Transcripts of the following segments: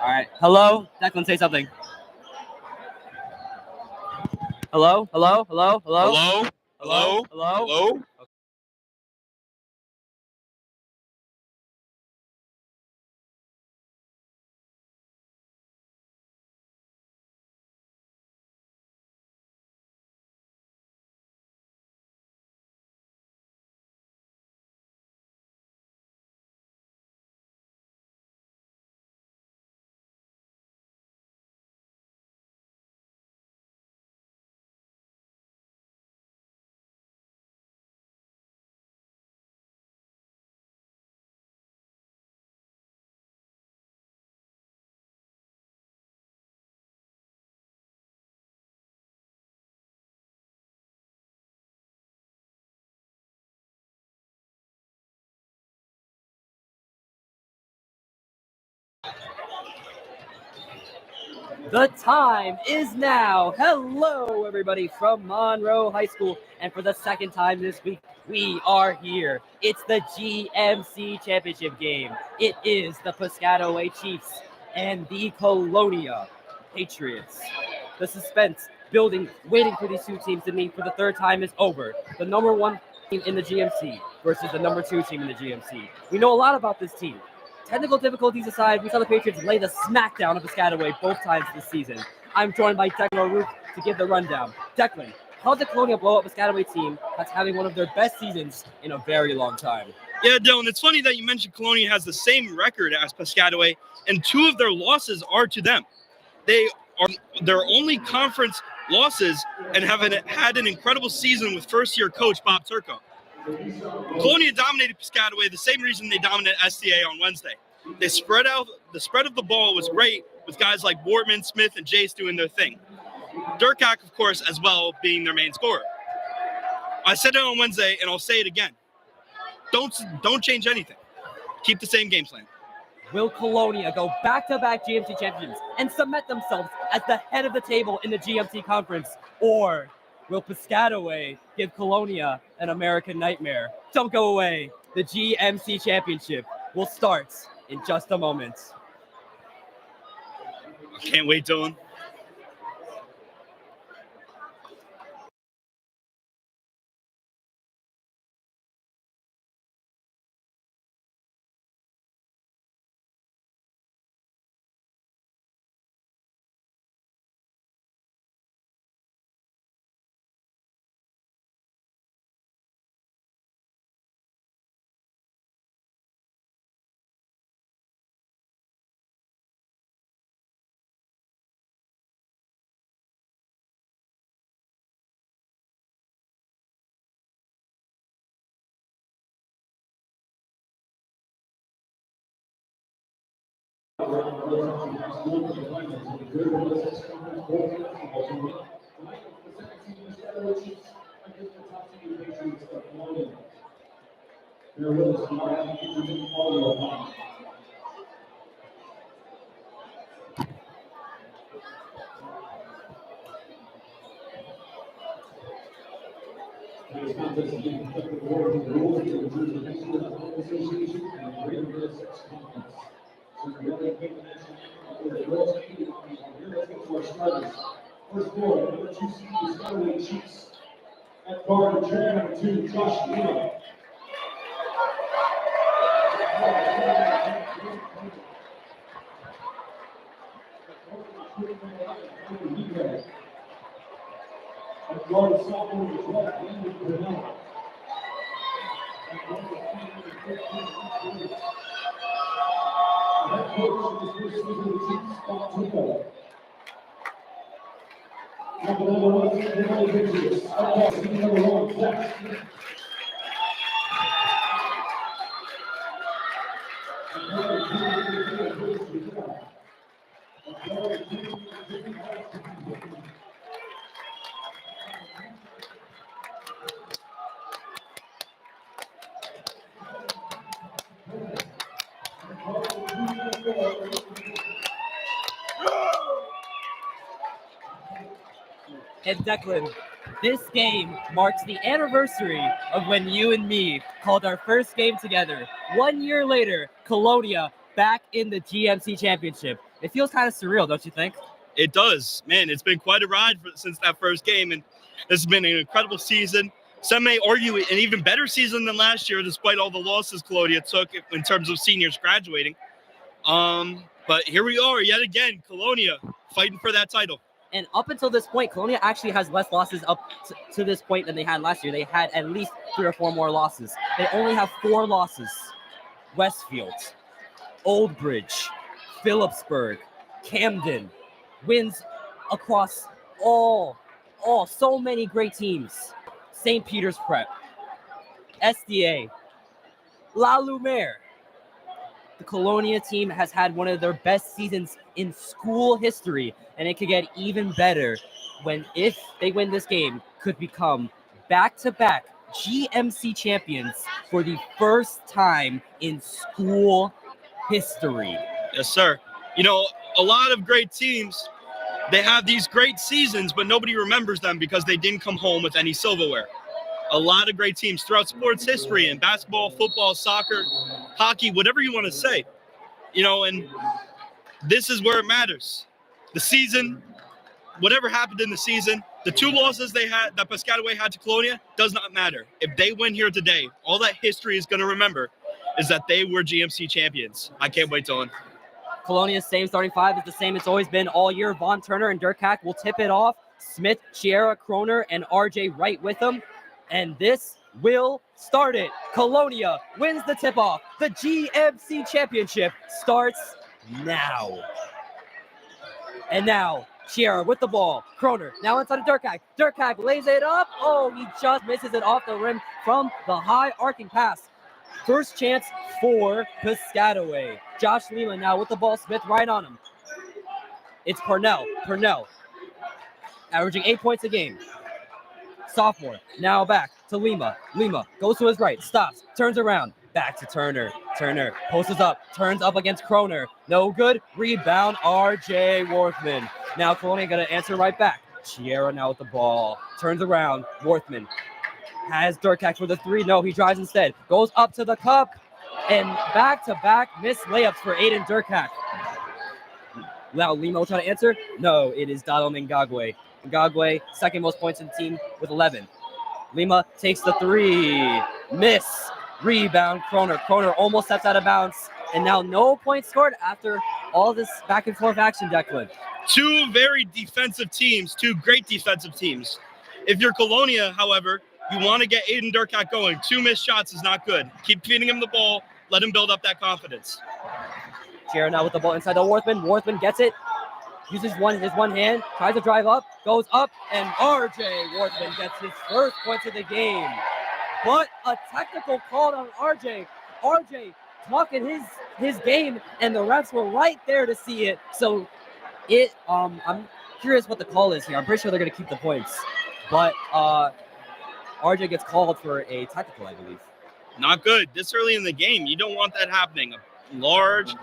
All right. Hello? Declan, say something. Hello? Hello? Hello? Hello? Hello? Hello? Hello? Hello? The time is now. Hello, everybody from Monroe High School. And for the second time this week, we are here. It's the GMC Championship game. It is the Piscataway Chiefs and the Colonia Patriots. The suspense building, waiting for these two teams to meet for the third time is over. The number one team in the GMC versus the number two team in the GMC. We know a lot about this team. Technical difficulties aside, we saw the Patriots lay the smackdown of Piscataway both times this season. I'm joined by Declan rourke to give the rundown. Declan, how did Colonia blow up Piscataway team that's having one of their best seasons in a very long time? Yeah, Dylan, it's funny that you mentioned Colonia has the same record as Piscataway, and two of their losses are to them. They are their only conference losses and have had an incredible season with first-year coach Bob Turco. Colonia dominated Piscataway the same reason they dominated STA on Wednesday. They spread out. The spread of the ball was great with guys like Bortman, Smith, and Jace doing their thing. Durkak, of course, as well, being their main scorer. I said it on Wednesday, and I'll say it again. Don't change anything. Keep the same game plan. Will Colonia go back-to-back GMC champions and cement themselves as the head of the table in the GMC conference? Or will Piscataway give Colonia an American nightmare? Don't go away. The GMC championship will start in just a moment. I can't wait, Dylan. First board, number 2 seed, Piscataway Chiefs. At guard, jersey number 2, Josh Neal. At guard, sophomore, number 12, Andrew Burnell. Head coach of this first season of the Chiefs, Bob Turco. Number 1, Grimmeyer Patriots. Up guard, season number 1, Zach. And Declan, this game marks the anniversary of when you and me called our first game together. 1 year later, Colonia back in the GMC championship. It feels kind of surreal, don't you think? It does. Man, it's been quite a ride since that first game, and this has been an incredible season. Some may argue an even better season than last year, despite all the losses Colonia took in terms of seniors graduating. But here we are yet again, Colonia fighting for that title. And up until this point, Colonia actually has less losses up to this point than they had last year. They had at least 3 or 4 more losses. They only have 4 losses. Westfield, Old Bridge, Phillipsburg, Camden, wins across so many great teams. St. Peter's Prep, SDA, La Lumiere. The Colonia team has had one of their best seasons in school history, and it could get even better if they win this game, could become back-to-back GMC champions for the first time in school history. Yes, sir. You know, a lot of great teams, they have these great seasons, but nobody remembers them because they didn't come home with any silverware. A lot of great teams throughout sports history, in basketball, football, soccer, hockey, whatever you want to say. You know, and this is where it matters. The season, whatever happened in the season, the 2 losses they had, that Piscataway had to Colonia, does not matter. If they win here today, all that history is going to remember is that they were GMC champions. I can't wait, Dylan. Colonia's same starting 5 is the same it's always been all year. Von Turner and Durkak will tip it off. Smith, Chiara, Kroner, and RJ right with them. And this will start it. Colonia wins the tip-off. The GMC championship starts now. And now, Chiara with the ball. Kroner now inside of Durkak. Durkak lays it up. Oh, he just misses it off the rim from the high arcing pass. First chance for Piscataway. Josh Lima now with the ball. Smith right on him. It's Purnell. Purnell averaging 8 points a game. Sophomore, now back to Lima. Lima goes to his right, stops, turns around, back to Turner. Turner posts up, turns up against Kroner. No good. Rebound, RJ Worthman. Now Colonia going to answer right back. Chiara now with the ball. Turns around. Worthman has Durkak for the 3. No, he drives instead. Goes up to the cup. And back-to-back missed layups for Aiden Durkak. Now Lima will try to answer. No, it is Donald Ngagwe. Ngagwe, second most points in the team with 11. Lima takes the 3. Miss. Rebound, Kroner. Kroner almost steps out of bounds. And now no points scored after all this back and forth action, Declan. 2 very defensive teams, 2 great defensive teams. If you're Colonia, however, you want to get Aiden Durkak going. 2 missed shots is not good. Keep feeding him the ball. Let him build up that confidence. Chiara now with the ball inside the Worthman. Worthman gets it. Uses his one hand, tries to drive up, goes up, and RJ Worthman gets his first points of the game. But a technical call on RJ. RJ talking his game, and the refs were right there to see it. So I'm curious what the call is here. I'm pretty sure they're going to keep the points. But RJ gets called for a technical, I believe. Not good. This early in the game, you don't want that happening. Large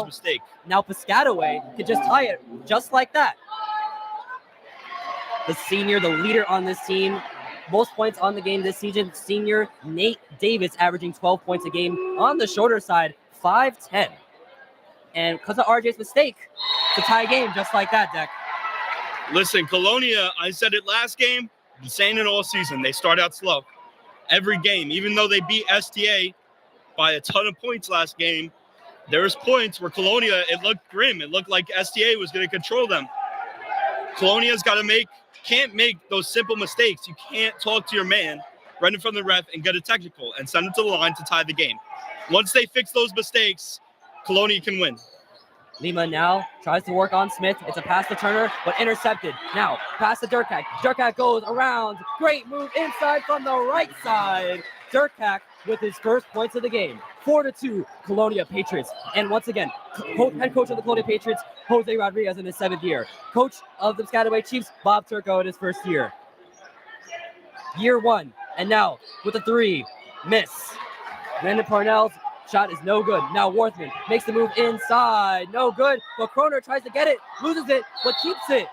mistake. Now Piscataway could just tie it just like that. The senior, the leader on this team, most points on the game this season. Senior Nate Davis averaging 12 points a game. On the shorter side, 5'10". And because of RJ's mistake, to tie a game just like that, Deck. Listen, Colonia, I said it last game, been saying it all season. They start out slow. Every game, even though they beat STA by a ton of points last game, there's points where Colonia, it looked grim. It looked like STA was going to control them. Colonia's can't make those simple mistakes. You can't talk to your man right in front of the ref and get a technical and send him to the line to tie the game. Once they fix those mistakes, Colonia can win. Lima now tries to work on Smith. It's a pass to Turner, but intercepted. Now, pass to Durkak. Durkak goes around. Great move inside from the right side. Durkak with his first points of the game. 4-2, Colonia Patriots. And once again, head coach of the Colonia Patriots, Jose Rodriguez in his 7th year. Coach of the Piscataway Chiefs, Bob Turco in his 1st year. Year 1. And now with the 3, miss. Brandon Parnell's shot is no good. Now Worthman makes the move inside. No good. But Kroner tries to get it, loses it, but keeps it.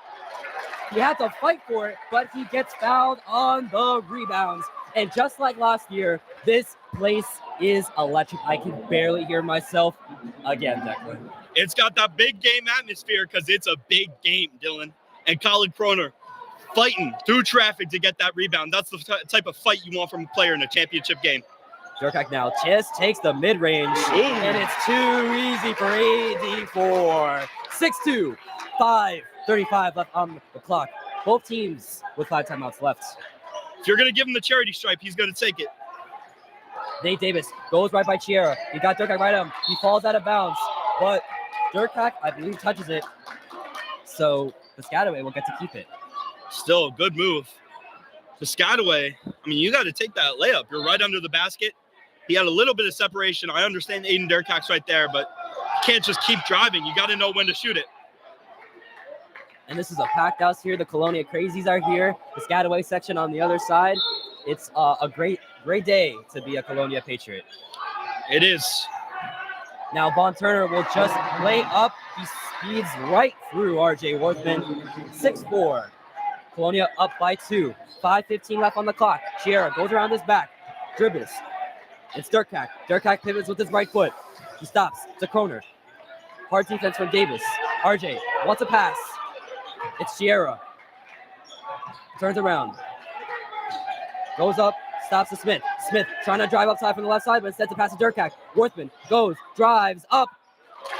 He had to fight for it, but he gets fouled on the rebounds. And just like last year, this place is electric. I can barely hear myself again, Declan. It's got that big game atmosphere because it's a big game, Dylan. And Colin Croner fighting through traffic to get that rebound. That's the type of fight you want from a player in a championship game. Durkak now just takes the mid-range, and it's too easy for AD4. 6-2, 5:35 left on the clock. Both teams with 5 timeouts left. If you're going to give him the charity stripe, he's going to take it. Nate Davis goes right by Chiera. He got Durkak right on him. He falls out of bounds, but Durkak, I believe, touches it. So Piscataway will get to keep it. Still a good move. Piscataway, I mean, you got to take that layup. You're right under the basket. He had a little bit of separation. I understand Aiden Durkak's right there, but you can't just keep driving. You got to know when to shoot it. And this is a packed house here. The Colonia Crazies are here. The Piscataway section on the other side. It's a great day to be a Colonia Patriot. It is. Now Von Turner will just lay up. He speeds right through RJ Worthman. 6-4. Colonia up by 2. 5:15 left on the clock. Chiera goes around his back. Dribbles. It's Durkak. Durkak pivots with his right foot. He stops. It's a Croner. Hard defense from Davis. RJ wants a pass. It's Chiera. Turns around. Goes up. Stops to Smith. Smith trying to drive upside from the left side, but instead to pass to Durkak. Worthman goes, drives up.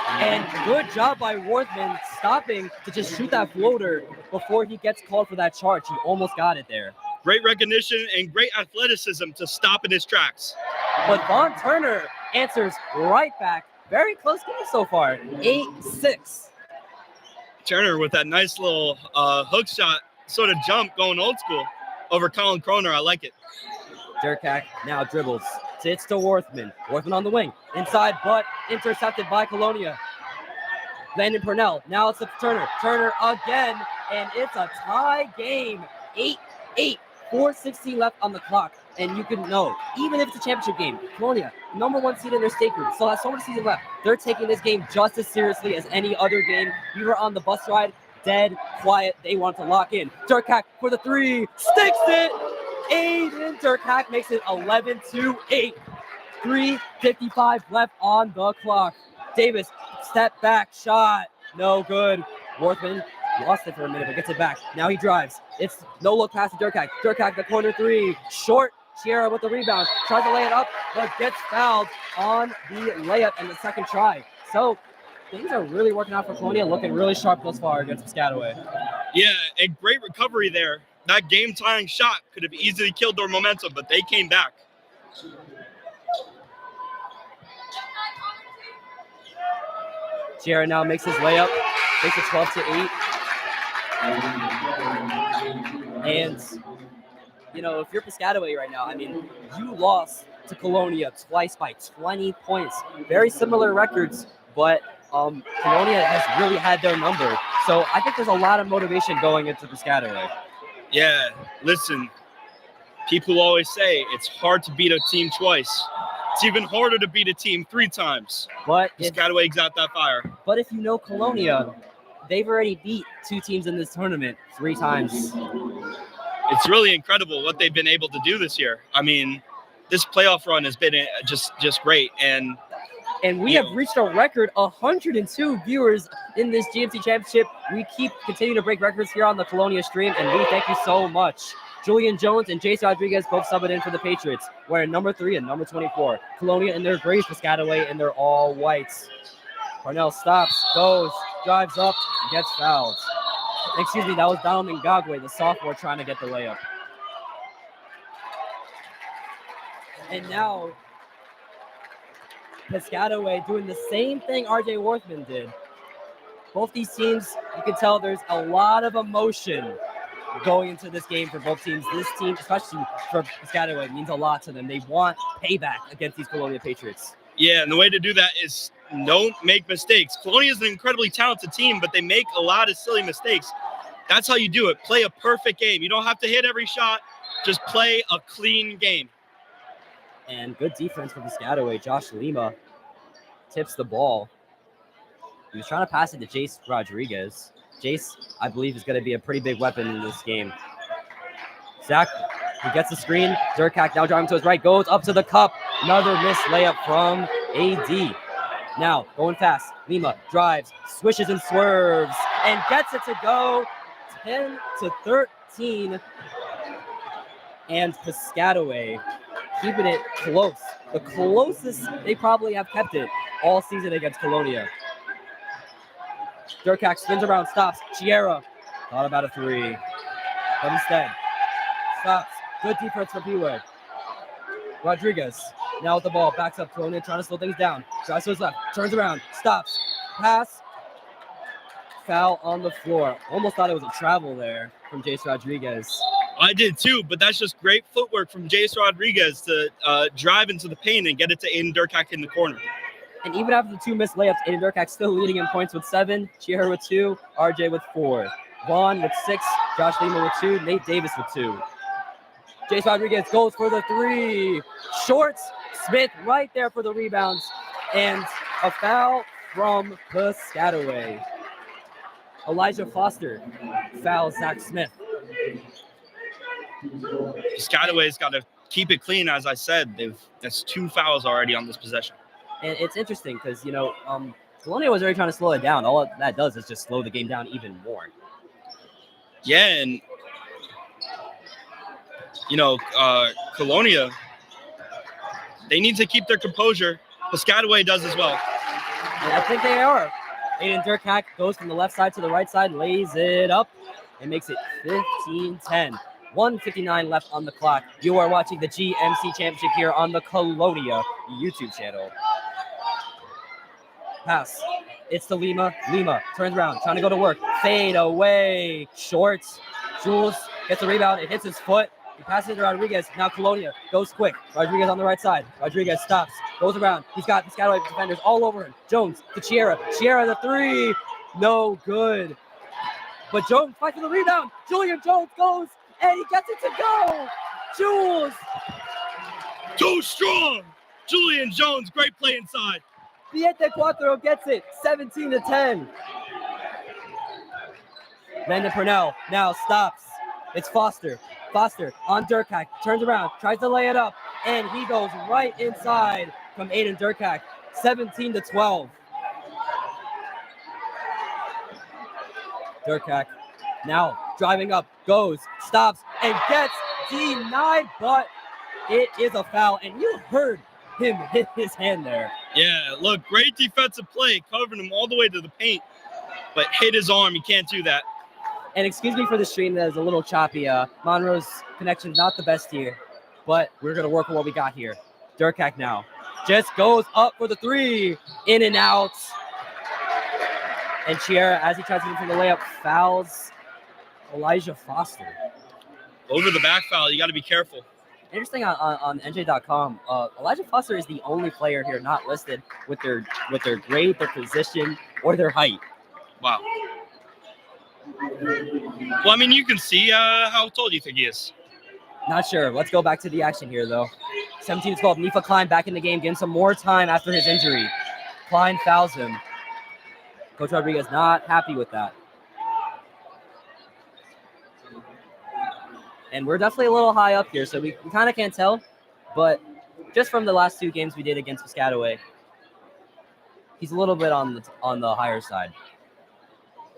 And good job by Worthman stopping to just shoot that floater before he gets called for that charge. He almost got it there. Great recognition and great athleticism to stop in his tracks. But Von Turner answers right back. Very close game so far. 8-6. Turner with that nice little hook shot, sort of jump going old school over Colin Croner. I like it. Durkak now dribbles. It's to Worthman. Worthman on the wing. Inside, but intercepted by Colonia. Landon Purnell. Now it's to Turner. Turner again. And it's a tie game. 8-8. 4:16 left on the clock. And you can know, even if it's a championship game, Colonia, number 1 seed in their state group, still has so much season left. They're taking this game just as seriously as any other game. We were on the bus ride, dead quiet. They want to lock in. Durkak for the 3. Sticks it. Aiden Durkak makes it 11-8. 3:55 left on the clock. Davis, step back shot. No good. Worthman lost it for a minute, but gets it back. Now he drives. It's no look pass to Durkak. Durkak, the corner 3. Short. Chiera with the rebound. Tries to lay it up, but gets fouled on the layup and the second try. So things are really working out for Colonia, looking really sharp thus far against Piscataway. Yeah, a great recovery there. That game-tying shot could have easily killed their momentum, but they came back. Chiera now makes his layup, makes it 12-8. And, you know, if you're Piscataway right now, I mean, you lost to Colonia twice by 20 points. Very similar records, but Colonia has really had their number. So I think there's a lot of motivation going into Piscataway. Yeah, listen, people always say it's hard to beat a team twice. It's even harder to beat a team 3 times. But Piscataway's got that fire. But if you know Colonia, they've already beat 2 teams in this tournament 3 times. It's really incredible what they've been able to do this year. I mean, this playoff run has been just great. And we have reached a record 102 viewers in this GMC championship. We keep continuing to break records here on the Colonia stream, and we thank you so much. Julian Jones and Jason Rodriguez both subbing in for the Patriots, wearing number 3 and number 24. Colonia in their grays, Piscataway in their all whites. Parnell stops, goes, drives up, and gets fouled. Excuse me, that was Donald Ngagwe, the sophomore, trying to get the layup. And now Piscataway doing the same thing RJ Worthman did. Both these teams, you can tell there's a lot of emotion going into this game for both teams. This team, especially for Piscataway, means a lot to them. They want payback against these Colonia Patriots. Yeah, and the way to do that is don't make mistakes. Colonia is an incredibly talented team, but they make a lot of silly mistakes. That's how you do it. Play a perfect game. You don't have to hit every shot. Just play a clean game. And good defense from Piscataway. Josh Lima tips the ball. He was trying to pass it to Jace Rodriguez. Jace, I believe, is going to be a pretty big weapon in this game. Zach He gets the screen. Durkak now driving to his right, goes up to the cup. Another missed layup from AD. Now going fast. Lima drives, swishes and swerves, and gets it to go 10-13. And Piscataway keeping it close. The closest they probably have kept it all season against Colonia. Durkak spins around, stops. Chiera thought about a three, but instead stops. Good defense for P-Way. Rodriguez now with the ball, backs up. Colonia trying to slow things down. Drives to his left, turns around, stops. Pass. Foul on the floor. Almost thought it was a travel there from Jace Rodriguez. I did too, but that's just great footwork from Jace Rodriguez to drive into the paint and get it to Aiden Durkak in the corner. And even after the two missed layups, Aiden Durkak still leading in points with 7, Chiera with 2, RJ with 4, Vaughn with 6, Josh Lima with 2, Nate Davis with 2. Jace Rodriguez goes for the 3. Shorts. Smith right there for the rebounds. And a foul from Piscataway. Elijah Foster fouls Zach Smith. Piscataway's got to keep it clean, as I said. That's 2 fouls already on this possession. And it's interesting because, Colonia was already trying to slow it down. All that does is just slow the game down even more. Yeah, and, Colonia, they need to keep their composure. Piscataway does as well. And I think they are. Aiden Durkak goes from the left side to the right side, lays it up, and makes it 15-10. 1:59 left on the clock. You are watching the GMC Championship here on the Colonia YouTube channel. Pass. It's to Lima. Lima turns around, trying to go to work. Fade away. Short. Jules gets the rebound. It hits his foot. He passes it to Rodriguez. Now Colonia goes quick. Rodriguez on the right side. Rodriguez stops. Goes around. He's got Piscataway defenders all over him. Jones to Chiera. Chiera the 3. No good. But Jones fights for the rebound. Julian Jones goes. And he gets it to go. Jules. Too strong. Julian Jones, great play inside. Siete Cuatro gets it. 17-10. Landon Purnell now stops. It's Foster. Foster on Durkak. Turns around. Tries to lay it up. And he goes right inside from Aiden Durkak. 17-12. Durkak now driving up, goes, stops, and gets denied, but it is a foul, and you heard him hit his hand there. Yeah, look, great defensive play, covering him all the way to the paint, but hit his arm. You can't do that. And excuse me for the stream that is a little choppy. Monroe's connection not the best here, but we're going to work with what we got here. Durkak now just goes up for the 3, in and out. And Chiera, as he tries to get from the layup, fouls Elijah Foster. Over the back foul, you got to be careful. Interesting on NJ.com, Elijah Foster is the only player here not listed with their grade, their position, or their height. Wow. Well, I mean, you can see how tall do you think he is? Not sure. Let's go back to the action here, though. 17-12. Nifa Klein back in the game, getting some more time after his injury. Klein fouls him. Coach Rodriguez not happy with that. And we're definitely a little high up here, so we kind of can't tell. But just from the last 2 games we did against Piscataway, he's a little bit on the higher side.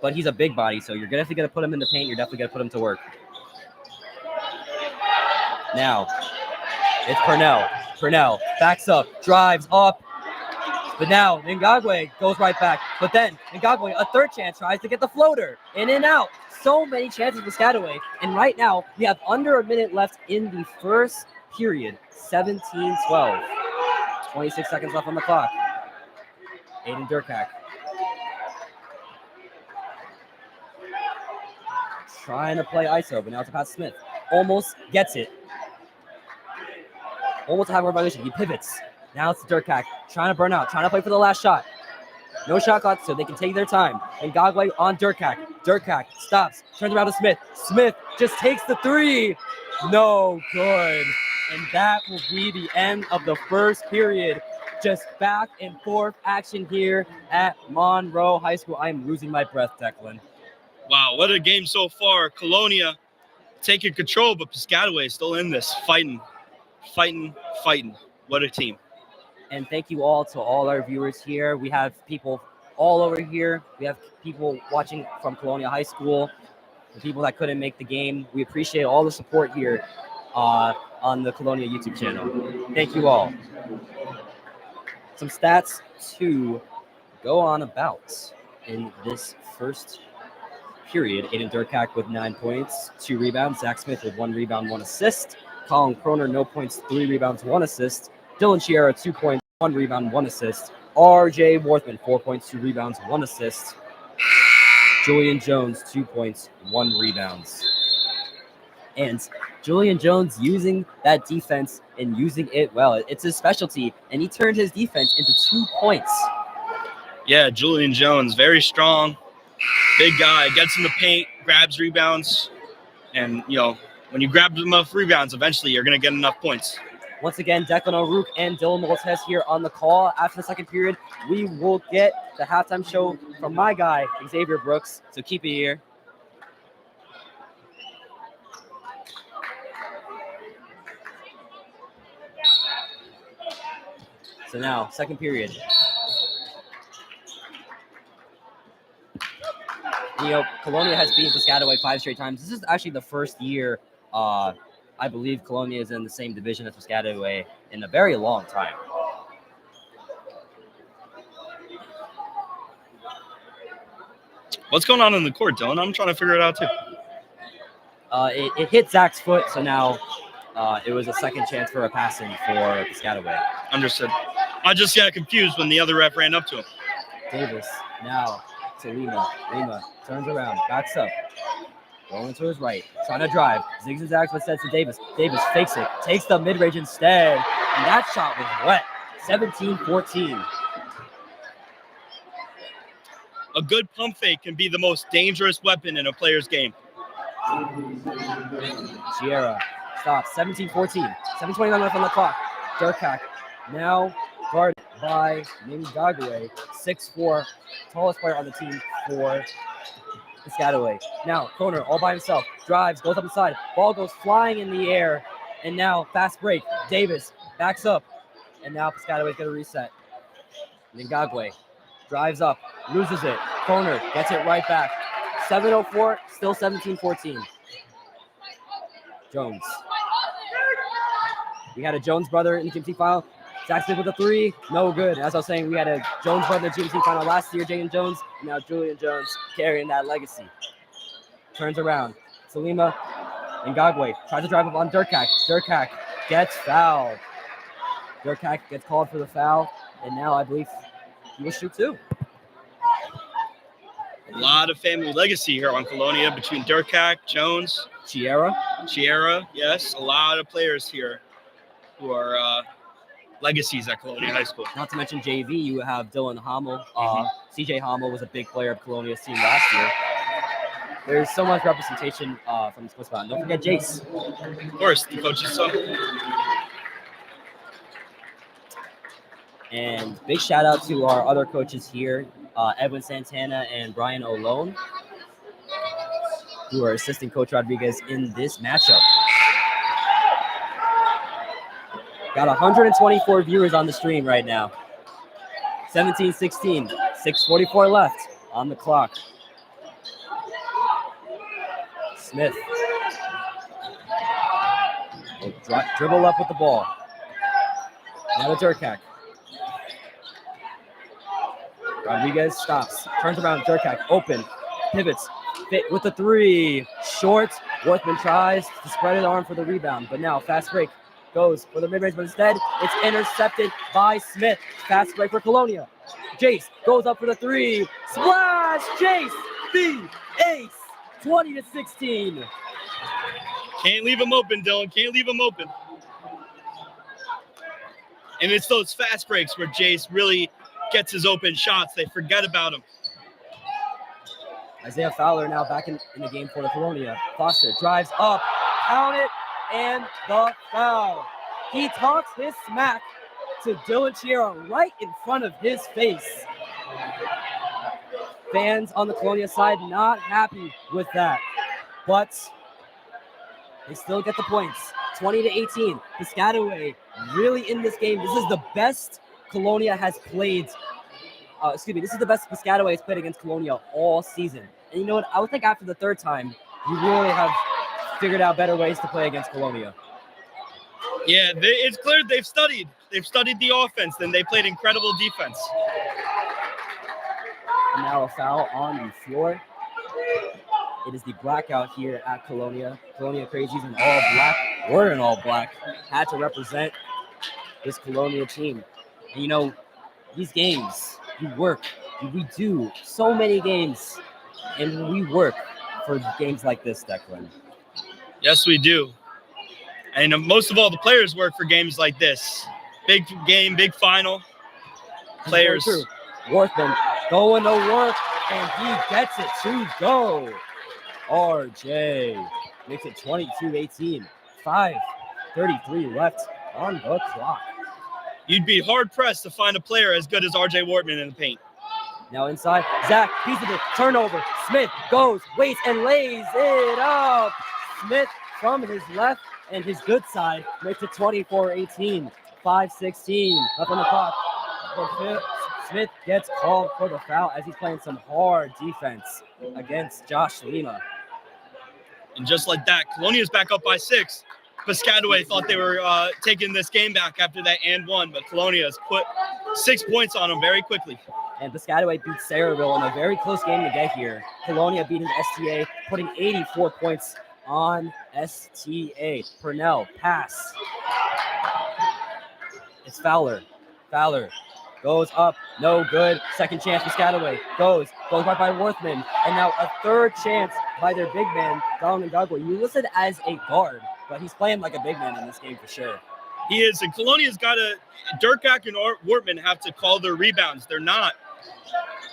But he's a big body, so you're definitely going to put him in the paint. You're definitely going to put him to work. Now, it's Purnell. Purnell backs up, drives up. But now, Ngagwe goes right back. But then, Ngagwe, a third chance, tries to get the floater. In and out. So many chances for Piscataway. And right now, we have under a minute left in the first period. 17-12. 26 seconds left on the clock. Aiden Durkak. Trying to play ISO, but now it's a pass to Smith. Almost gets it. Almost have a violation. He pivots. Now it's Durkak. Trying to burn out. Trying to play for the last shot. No shot clock, so they can take their time. And Ngagwe on Durkak. Durkak stops. Turns around to Smith. Smith just takes the 3. No good. And that will be the end of the first period. Just back and forth action here at Monroe High School. I am losing my breath, Declan. Wow, what a game so far. Colonia taking control, but Piscataway is still in this, fighting. What a team. And thank you all to all our viewers here. We have people all over here. We have people watching from Colonia High School, the people that couldn't make the game. We appreciate all the support here on the Colonia YouTube channel. Thank you all. Some stats to go on about in this first period. Aiden Durkak with 9 points, 2 rebounds. Zach Smith with 1 rebound, 1 assist. Colin Croner, no points, 3 rebounds, 1 assist. Dylan Chiara, 2 points, 1 rebound, 1 assist. RJ Worthman, 4 points, 2 rebounds, 1 assist. Julian Jones, 2 points, 1 rebounds. And Julian Jones using that defense and using it well. It's his specialty, and he turned his defense into 2 points. Yeah, Julian Jones, very strong, big guy, gets in the paint, grabs rebounds, and, when you grab enough rebounds, eventually you're going to get enough points. Once again, Declan O'Rourke and Dylan Maltez here on the call. After the second period, we will get the halftime show from my guy, Xavier Brooks, so keep it here. So now, second period. Colonia has beaten Piscataway 5 straight times. This is actually the first year I believe Colonia is in the same division as Piscataway in a very long time. What's going on in the court, Dylan? I'm trying to figure it out too. It hit Zach's foot, so now it was a second chance for a passing for Piscataway. Understood. I just got confused when the other ref ran up to him. Davis now to Lima. Lima turns around, backs up, going to his right, trying to drive. Zigs and zags, but says to Davis. Davis fakes it, takes the mid-range instead, and that shot was wet. 17-14. A good pump fake can be the most dangerous weapon in a player's game. Sierra stops. 17-14. 7:29 left on the clock. Durkak now guarded by Ngagwe, 6'4", tallest player on the team for Piscataway. Now Croner all by himself, drives, goes up inside, ball goes flying in the air, and now fast break. Davis backs up, and now Piscataway's going to reset. Ngagwe drives up, loses it. Croner gets it right back. 7:04, still 17-14. Jones. We had a Jones brother in the GMC final. Zach Smith with a 3, no good. As I was saying, we had a Jones brother in the GMC final last year, Jaden Jones. Now Julian Jones carrying that legacy. Turns around. Salima Ngagwe tries to drive up on Durkak. Durkak gets fouled. Durkak gets called for the foul, and now I believe he will shoot 2. A lot of family legacy here on Colonia between Durkak, Jones, Chiara, yes. A lot of players here who are legacies at Colonia High School. Not to mention JV, you have Dylan Hommel. CJ Hommel was a big player of Colonia's team last year. There's so much representation from this spot. And don't forget Jace. Of course, the coach's son. And big shout out to our other coaches here, Edwin Santana and Brian Olone, who are assisting Coach Rodriguez in this matchup. Got 124 viewers on the stream right now. 17-16, 6:44 left on the clock. Smith will dribble up with the ball. Now to Durkak. Rodriguez stops, turns around, Durkak, open, pivots, fit with the 3, short. Worthman tries to spread his arm for the rebound, but now fast break goes for the mid-range, but instead it's intercepted by Smith. Fast break for Colonia. Jace goes up for the 3, splash, Jace, the ace, 20-16. Can't leave him open, Dylan, can't leave him open. And it's those fast breaks where Jace really gets his open shots. They forget about him. Isaiah Fowler now back in the game for the Colonia. Foster drives up, count it, and the foul. He talks his smack to Dylan Chiara right in front of his face. Fans on the Colonia side not happy with that. But They still get the points. 20-18. Piscataway really in this game. This is the best Colonia has played. This is the best Piscataway has played against Colonia all season. And you know what? I would think after the third time, you really have figured out better ways to play against Colonia. Yeah, it's clear they've studied. They've studied the offense, and they played incredible defense. And now a foul on the floor. It is the blackout here at Colonia. Colonia Crazies in all black. We're in all black. Had to represent this Colonia team. And you know, these games, you work. We do so many games, and we work for games like this, Declan. Yes, we do. And most of all, the players work for games like this. Big game, big final. Players. Worthman going to work, and he gets it to go. RJ makes it 22-18. 5:33 left on the clock. You'd be hard-pressed to find a player as good as RJ Wortman in the paint. Now inside, Zach, piece of it, turnover. Smith goes, waits, and lays it up. Smith from his left and his good side makes it 24-18. 5:16 left on the clock. Smith gets called for the foul as he's playing some hard defense against Josh Lima. And just like that, Colonia's back up by 6. Piscataway thought they were taking this game back after that and one, but Colonia has put 6 points on them very quickly. And Piscataway beat Sayreville in a very close game to get here. Colonia beating STA, putting 84 points on STA. Purnell, pass. It's Fowler. Fowler goes up, no good. Second chance, Piscataway goes right by Worthman. And now a third chance by their big man, Donald Ngagwa. You listed as a guard, but he's playing like a big man in this game for sure. He is, and Colonia's got to, Durkak and Wortman have to call their rebounds. They're not.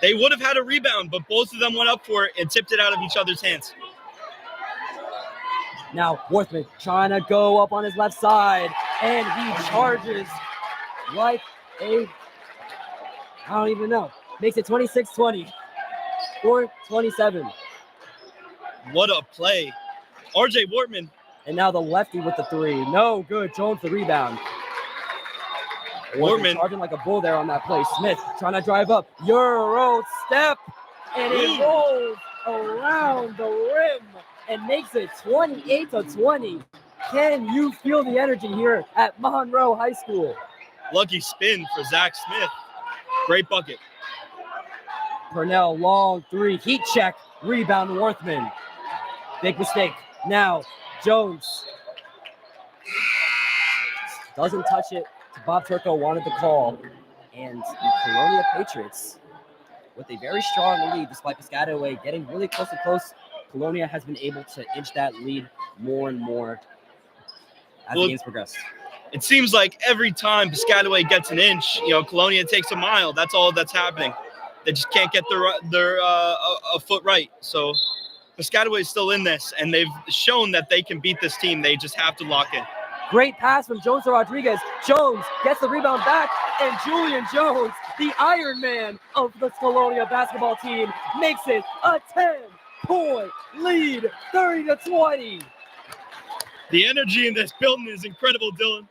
They would have had a rebound, but both of them went up for it and tipped it out of each other's hands. Now Worthman trying to go up on his left side, and he charges like a, I don't even know. Makes it 26-20. 4:27. What a play. RJ Wortman. And now the lefty with the three. No good. Jones the rebound. Wortman charging like a bull there on that play. Smith trying to drive up. Euro step. And it rolls around the rim and makes it 28-20. Can you feel the energy here at Monroe High School? Lucky spin for Zach Smith. Great bucket. Purnell, long three. Heat check. Rebound Worthman. Big mistake. Now Jones doesn't touch it. Bob Turco wanted the call. And the Colonia Patriots, with a very strong lead, despite Piscataway getting really close and close, Colonia has been able to inch that lead more and more as the games progress. It seems like every time Piscataway gets an inch, Colonia takes a mile. That's all that's happening. They just can't get their a foot right. So Piscataway is still in this, and they've shown that they can beat this team. They just have to lock in. Great pass from Jones to Rodriguez. Jones gets the rebound back, and Julian Jones, the Iron Man of the Colonia basketball team, makes it a 10-point lead, 30-20. The energy in this building is incredible, Dylan.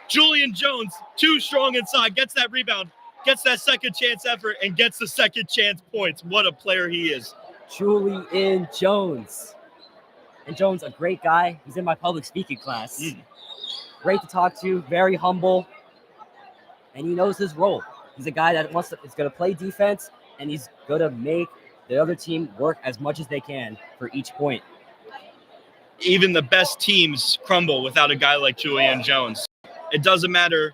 Julian Jones, too strong inside, gets that rebound, gets that second chance effort, and gets the second chance points. What a player he is. Julian Jones. And Jones, a great guy. He's in my public speaking class. Great to talk to, very humble, and he knows his role. He's a guy that is going to play defense, and he's going to make the other team work as much as they can for each point. Even the best teams crumble without a guy like Julian Jones. It doesn't matter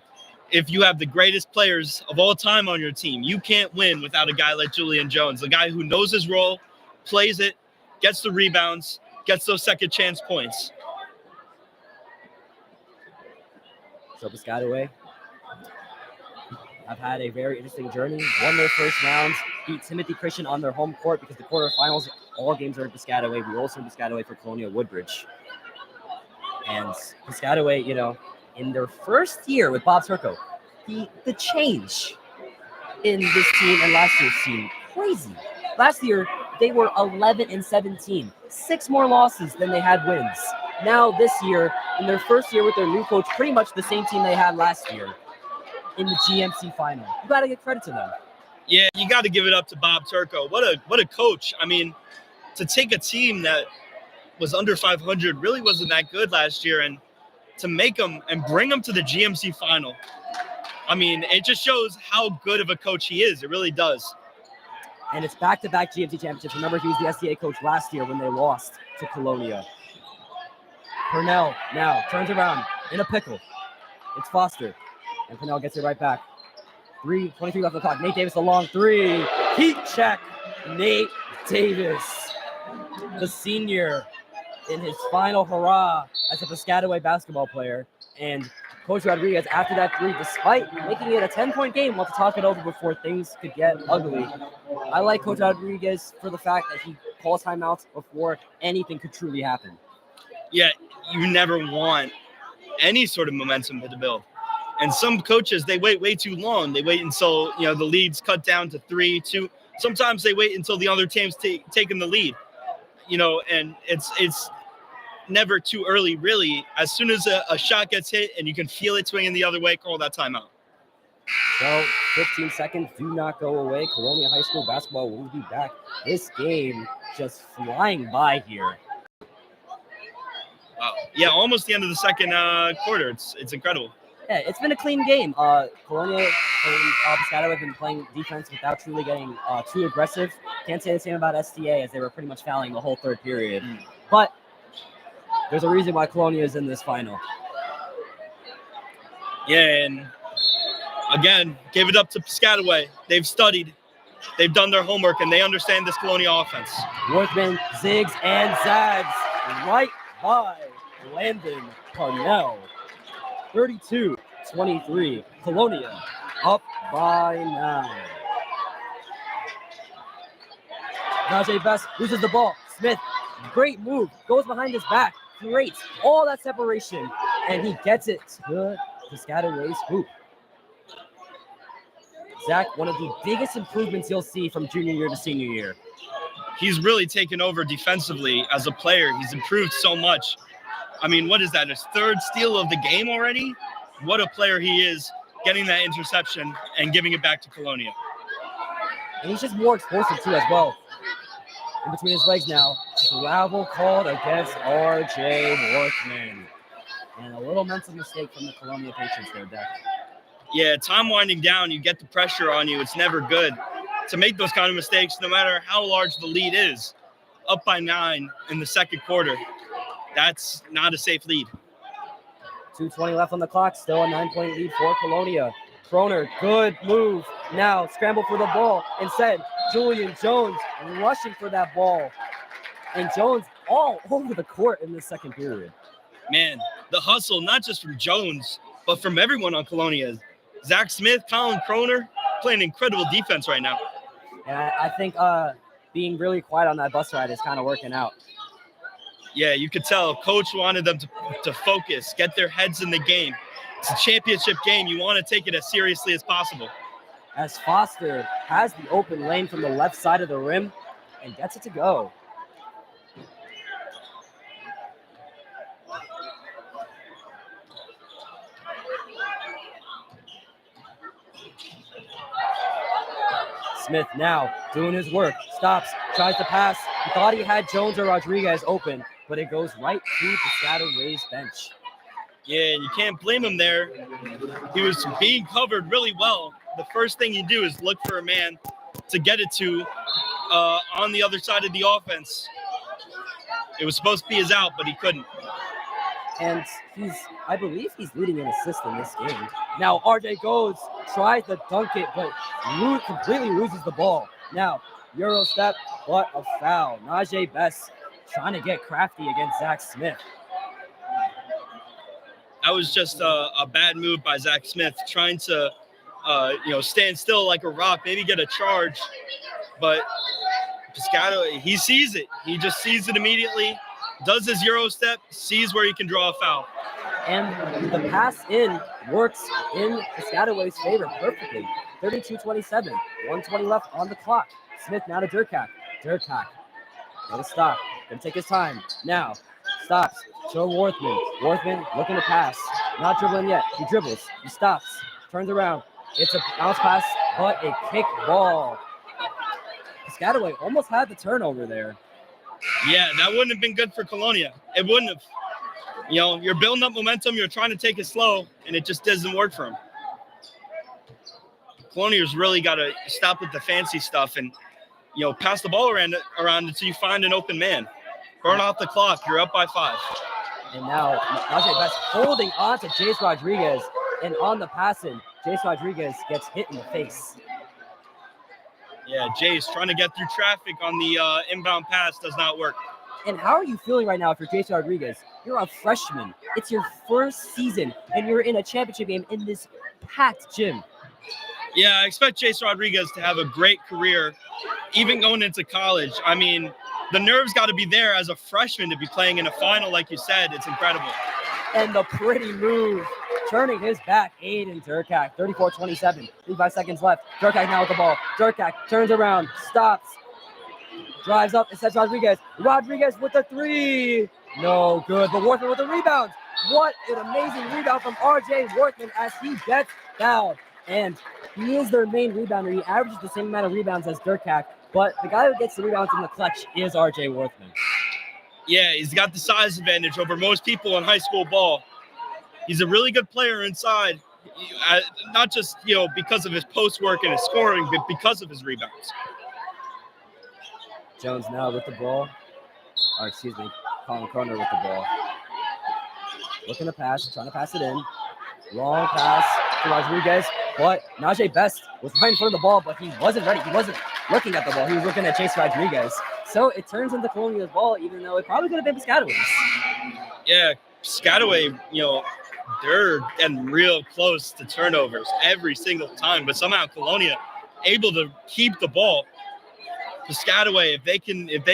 if you have the greatest players of all time on your team. You can't win without a guy like Julian Jones, a guy who knows his role, plays it, gets the rebounds, gets those second chance points. So Piscataway have had a very interesting journey. Won their first rounds, beat Timothy Christian on their home court because the quarterfinals, all games are in Piscataway. We also in Piscataway for Colonia Woodbridge. And Piscataway, in their first year with Bob Turco, the change in this team and last year's team, crazy. Last year, they were 11-17, 6 more losses than they had wins. now this year, in their first year with their new coach, pretty much the same team they had last year in the GMC final. You got to give credit to them. Yeah, you got to give it up to Bob Turco. What a coach. I mean, to take a team that was under 500, really wasn't that good last year, and to make them and bring them to the GMC final. I mean, it just shows how good of a coach he is. It really does. And it's back-to-back GMC championships. Remember, he was the SDA coach last year when they lost to Colonia. Purnell now turns around in a pickle. It's Foster. And Purnell gets it right back. 3:23 left on the clock. Nate Davis, a long three. Heat check. Nate Davis, the senior, in his final hurrah as a Piscataway basketball player. And Coach Rodriguez, after that three, despite making it a 10-point game, wants to talk it over before things could get ugly. I like Coach Rodriguez for the fact that he calls timeouts before anything could truly happen. Yeah, you never want any sort of momentum to build. And some coaches, they wait way too long. They wait until, the lead's cut down to 3-2. Sometimes they wait until the other team's taking the lead. And it's never too early, really. As soon as a shot gets hit and you can feel it swinging the other way, call that timeout. So 15 seconds do not go away. Colonia High School basketball will be back. This game just flying by here. Yeah, almost the end of the second quarter. It's incredible. Yeah, it's been a clean game. Colonia and Piscataway have been playing defense without truly getting too aggressive. Can't say the same about SDA, as they were pretty much fouling the whole third period. But there's a reason why Colonia is in this final. Yeah, and again, gave it up to Piscataway. They've studied, they've done their homework, and they understand this Colonia offense. Workman zigs and zags right by Landon Parnell. 32-23. Colonia up by 9. Najee Best loses the ball. Smith, great move. Goes behind his back. Creates all that separation. And he gets it to Piscataway's hoop. Zach, one of the biggest improvements you'll see from junior year to senior year. He's really taken over defensively as a player. He's improved so much. I mean, what is that? His third steal of the game already? What a player he is, getting that interception and giving it back to Colonia. And he's just more explosive too as well. In between his legs now. Travel called against R.J. Workman. And a little mental mistake from the Colonia Patriots there, Deck. Yeah, time winding down, you get the pressure on you. It's never good to make those kind of mistakes, no matter how large the lead is. Up by 9 in the second quarter. That's not a safe lead. 2:20 left on the clock. Still a 9-point lead for Colonia. Kroner, good move. Now scramble for the ball. Instead, Julian Jones rushing for that ball. And Jones all over the court in the second period. Man, the hustle, not just from Jones, but from everyone on Colonia. Zach Smith, Colin Kroner, playing incredible defense right now. And I think being really quiet on that bus ride is kind of working out. Yeah, you could tell Coach wanted them to focus, get their heads in the game. It's a championship game. You want to take it as seriously as possible. As Foster has the open lane from the left side of the rim and gets it to go. Smith now doing his work, stops, tries to pass. He thought he had Jones or Rodriguez open, but it goes right to Piscataway's bench. Yeah, and you can't blame him there. He was being covered really well. The first thing you do is look for a man to get it to on the other side of the offense. It was supposed to be his out, but he couldn't. And I believe he's leading an assist in this game. Now RJ goes, tries to dunk it, but completely loses the ball. Now, Euro step, what a foul. Najee Best trying to get crafty against Zach Smith. That was just a bad move by Zach Smith, trying to stand still like a rock, maybe get a charge. But Piscataway, he sees it. He just sees it immediately, does his Euro step, sees where he can draw a foul. And the pass in works in Piscataway's favor perfectly. 32-27, 1:20 left on the clock. Smith now to Durkak. Durkak, gotta stop, gonna take his time. Now, stops, to Worthman. Worthman looking to pass. Not dribbling yet. He dribbles. He stops. Turns around. It's a bounce pass, but a kick ball. Piscataway almost had the turnover there. Yeah, that wouldn't have been good for Colonia. It wouldn't have. You know, you're building up momentum. You're trying to take it slow, and it just doesn't work for him. Colonia's really got to stop with the fancy stuff and, you know, pass the ball around until you find an open man. Burn off the clock. You're up by 5. And now Najee Best holding on to Jace Rodriguez. And on the passing, Jace Rodriguez gets hit in the face. Yeah, Jace trying to get through traffic on the inbound pass does not work. And how are you feeling right now if you're Jace Rodriguez? You're a freshman. It's your first season, and you're in a championship game in this packed gym. Yeah, I expect Jace Rodriguez to have a great career, even going into college. I mean, the nerves got to be there as a freshman to be playing in a final, like you said. It's incredible. And the pretty move, turning his back, Aiden Durkak, 34-27, 35 seconds left. Durkak now with the ball. Durkak turns around, stops, drives up, and sets Rodriguez. Rodriguez with the 3. No good, but Worthman with the rebound. What an amazing rebound from RJ Worthman as he gets fouled. And he is their main rebounder. He averages the same amount of rebounds as Durkak, but the guy who gets the rebounds in the clutch is RJ Worthman. Yeah, he's got the size advantage over most people in high school ball. He's a really good player inside, not just, you know, because of his post work and his scoring, but because of his rebounds. Jones now with the ball. Or excuse me, Colin Croner with the ball. Looking to pass, trying to pass it in. Long pass to Rodriguez, but Najee Best was right in front of the ball, but he wasn't ready. He wasn't looking at the ball. He was looking at Chase Rodriguez. So it turns into Colonia's ball, even though it probably could have been Piscataway's. Yeah, Piscataway, you know, they're getting real close to turnovers every single time, but somehow Colonia able to keep the ball. Piscataway, if they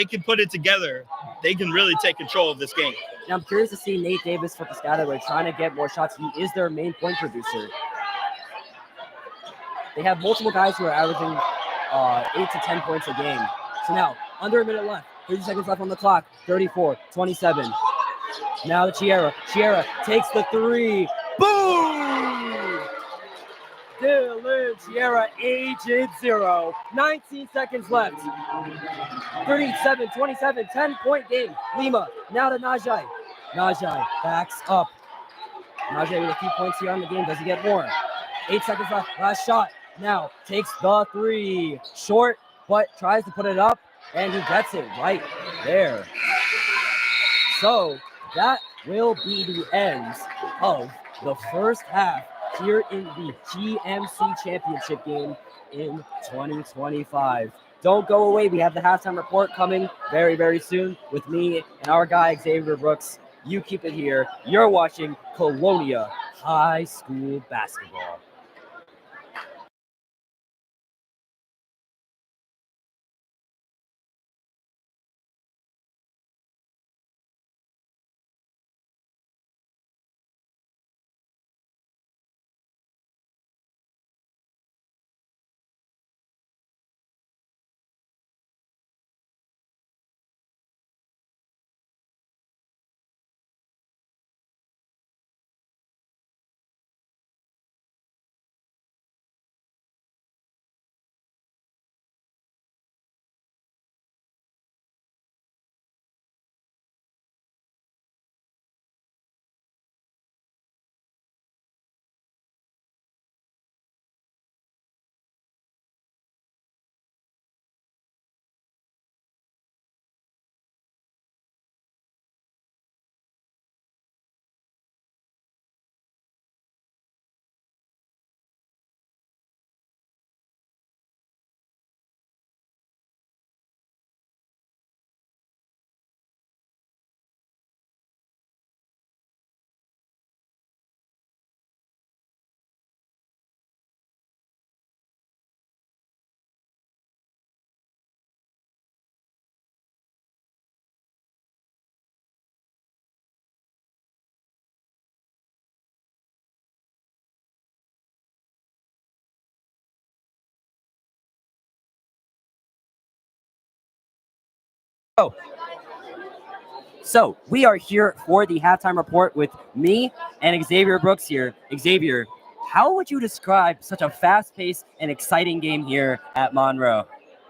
can put it together, they can really take control of this game. Now I'm curious to see Nate Davis for Piscataway trying to get more shots. He is their main point producer. They have multiple guys who are averaging 8 to 10 points a game. So now, under a minute left, 30 seconds left on the clock, 34-27. Now to Chiera. Chiera takes the 3. Boom! Dylan Chiera, agent 0. 19 seconds left. 37-27, 10-point game. Lima, now to Najee. Najee backs up. Najee with a few points here on the game. Does he get more? 8 seconds left. Last shot. Now takes the 3. Short, but tries to put it up, and he gets it right there. So that will be the end of the first half here in the GMC Championship game in 2025. Don't go away. We have the halftime report coming very, very soon with me and our guy, Xavier Brooks. You keep it here. You're watching Colonia High School Basketball. So we are here for the halftime report with me and Xavier Brooks here. Xavier, how would you describe such a fast-paced and exciting game here at Monroe?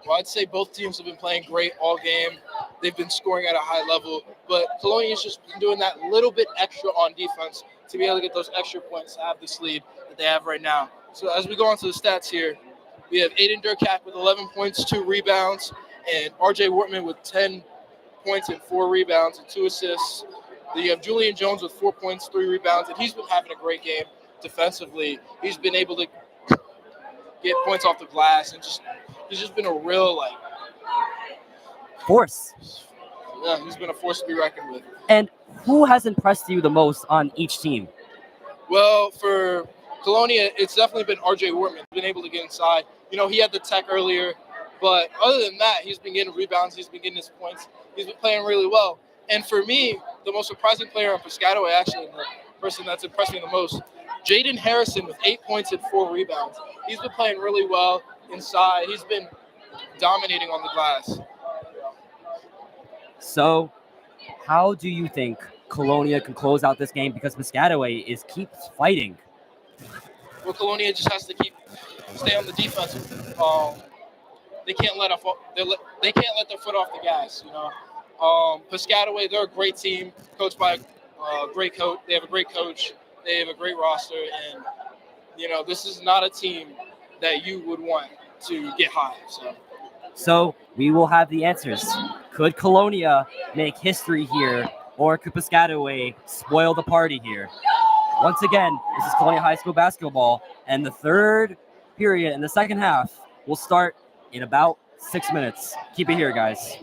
Well, I'd say both teams have been playing great all game. They've been scoring at a high level, but Colonia's just been doing that little bit extra on defense to be able to get those extra points to have this lead that they have right now. So as we go on to the stats here, we have Aiden Durkak with 11 points, 2 rebounds, and RJ Wortman with 10 points and 4 rebounds and 2 assists. Then you have Julian Jones with 4 points, 3 rebounds, and he's been having a great game defensively. He's been able to get points off the glass and he's just been a real Force. Yeah, he's been a force to be reckoned with. And who has impressed you the most on each team? Well, for Colonia, it's definitely been RJ Wortman. He's been able to get inside. You know, he had the tech earlier, but other than that, he's been getting rebounds. He's been getting his points. He's been playing really well. And for me, the most surprising player on Piscataway, actually, and the person that's impressed me the most, Jaden Harrison with 8 points and 4 rebounds. He's been playing really well inside. He's been dominating on the glass. So, how do you think Colonia can close out this game? Because Piscataway keeps fighting. Well, Colonia just has to stay on the defense. They can't let their foot off the gas. You know, Piscataway, they're a great team, coached by a great coach. They have a great coach. They have a great roster, and you know, this is not a team that you would want to get high. So we will have the answers. Could Colonia make history here, or could Piscataway spoil the party here? Once again, this is Colonia High School basketball, and the third period in the second half will start in about 6 minutes. Keep it here, guys.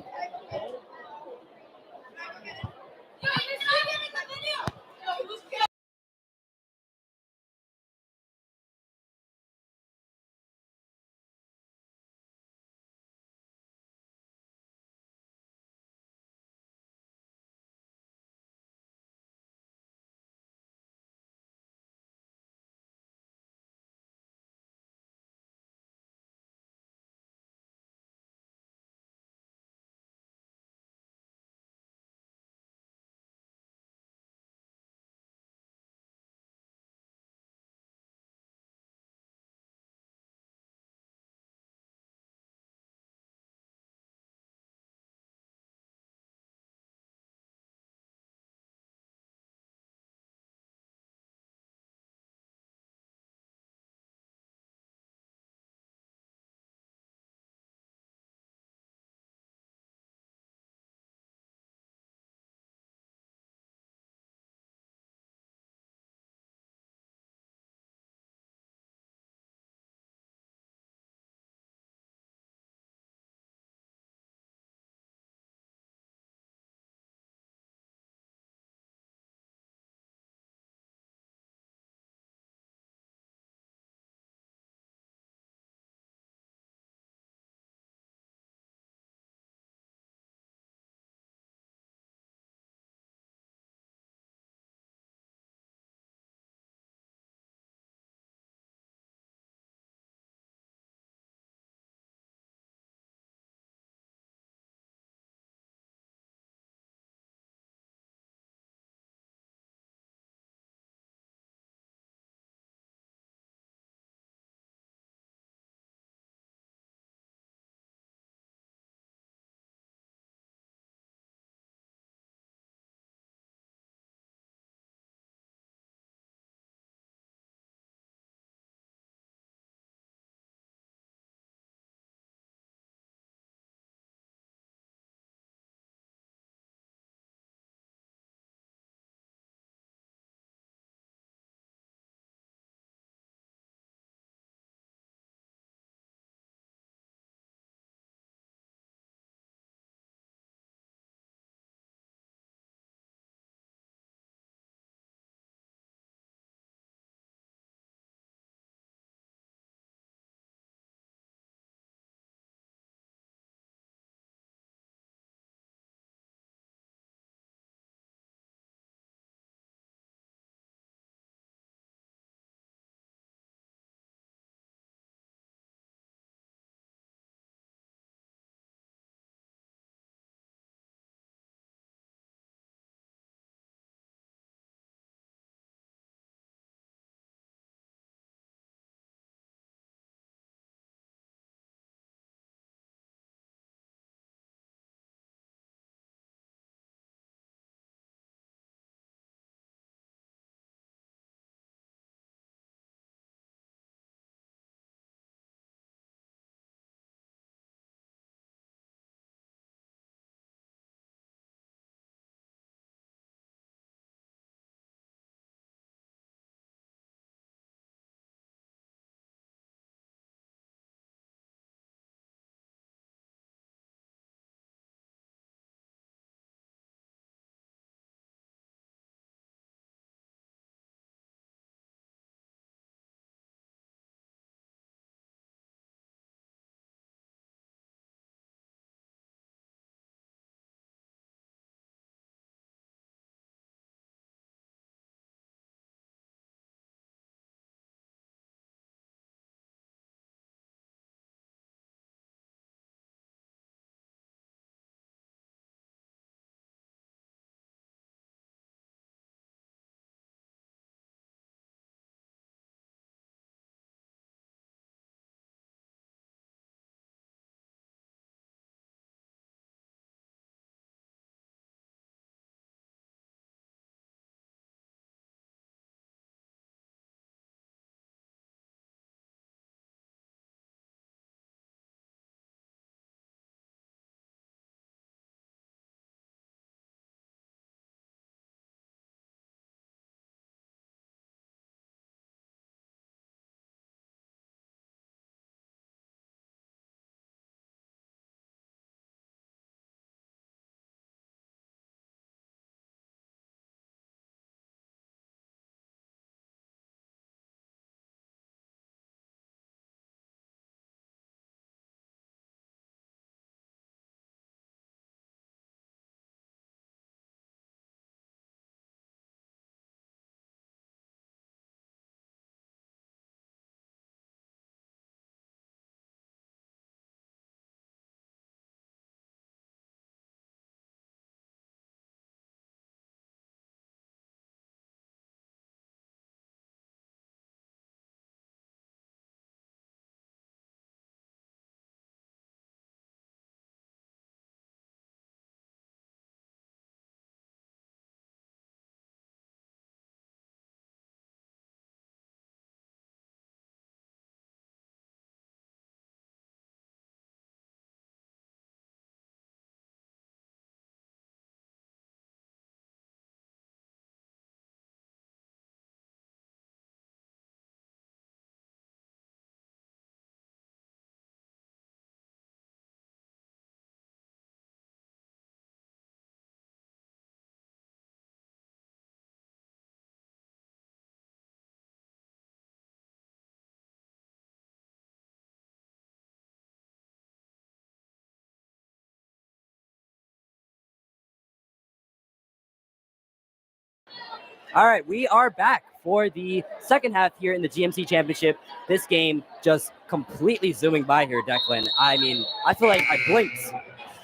All right, we are back for the second half here in the GMC Championship. This game just completely zooming by here, Declan. I mean, I feel like I blinked,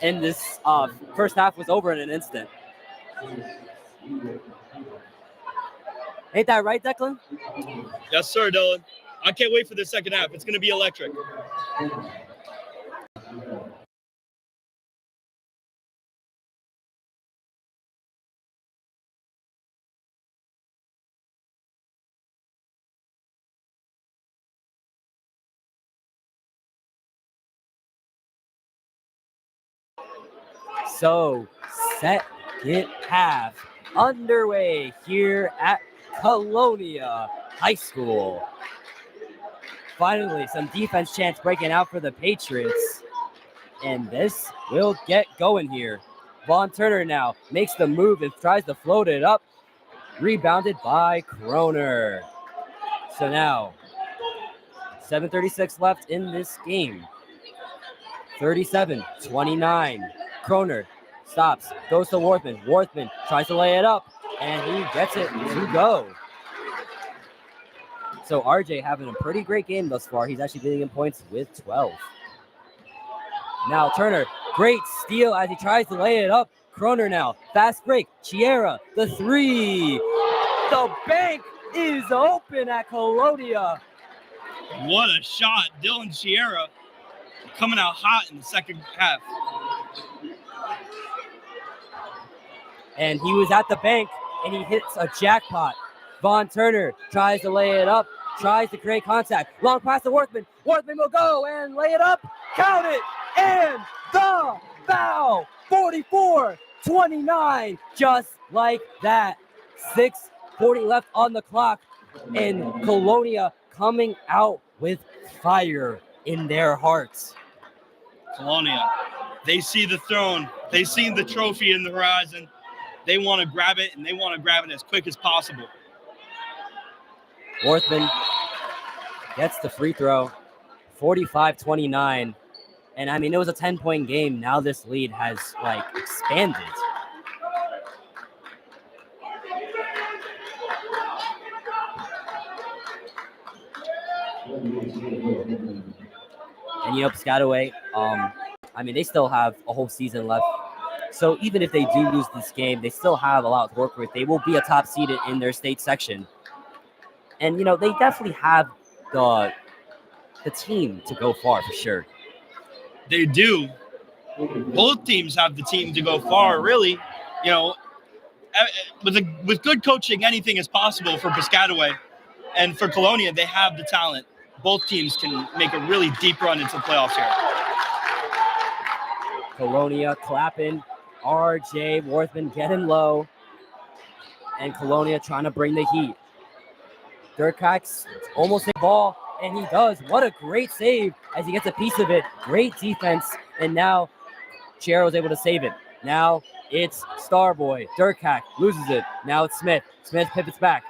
and this first half was over in an instant. Ain't that right, Declan? Yes, sir, Dylan. I can't wait for the second half. It's going to be electric. So, second half underway here at Colonia High School. Finally, some defense chance breaking out for the Patriots. And this will get going here. Vaughn Turner now makes the move and tries to float it up. Rebounded by Kroner. So now, 7:36 left in this game. 37-29. Kroner stops, goes to Worthman. Worthman tries to lay it up, and he gets it to go. So RJ having a pretty great game thus far. He's actually leading in points with 12. Now Turner, great steal as he tries to lay it up. Kroner now, fast break. Chiera, the three. The bank is open at Colonia. What a shot. Dylan Chiera coming out hot in the second half. And he was at the bank, and he hits a jackpot. Vaughn Turner tries to lay it up, tries to create contact. Long pass to Worthman. Worthman will go and lay it up. Count it. And the foul. 44-29. Just like that. 6:40 left on the clock. And Colonia coming out with fire in their hearts. Colonia, they see the throne. They see the trophy in the horizon. They want to grab it, and they want to grab it as quick as possible. Worthman gets the free throw, 45-29. And I mean, it was a 10-point game. Now this lead has expanded. And Piscataway, I mean, they still have a whole season left. So even if they do lose this game, they still have a lot to work with. They will be a top seed in their state section. And, they definitely have the team to go far for sure. They do. Both teams have the team to go far, really. With good coaching, anything is possible for Piscataway. And for Colonia, they have the talent. Both teams can make a really deep run into the playoffs here. Colonia clapping. RJ Worthman getting low. And Colonia trying to bring the heat. Durkax almost a ball, and he does. What a great save as he gets a piece of it. Great defense, and now Chiera was able to save it. Now it's Starboy. Durkax loses it. Now it's Smith. Smith pivots back.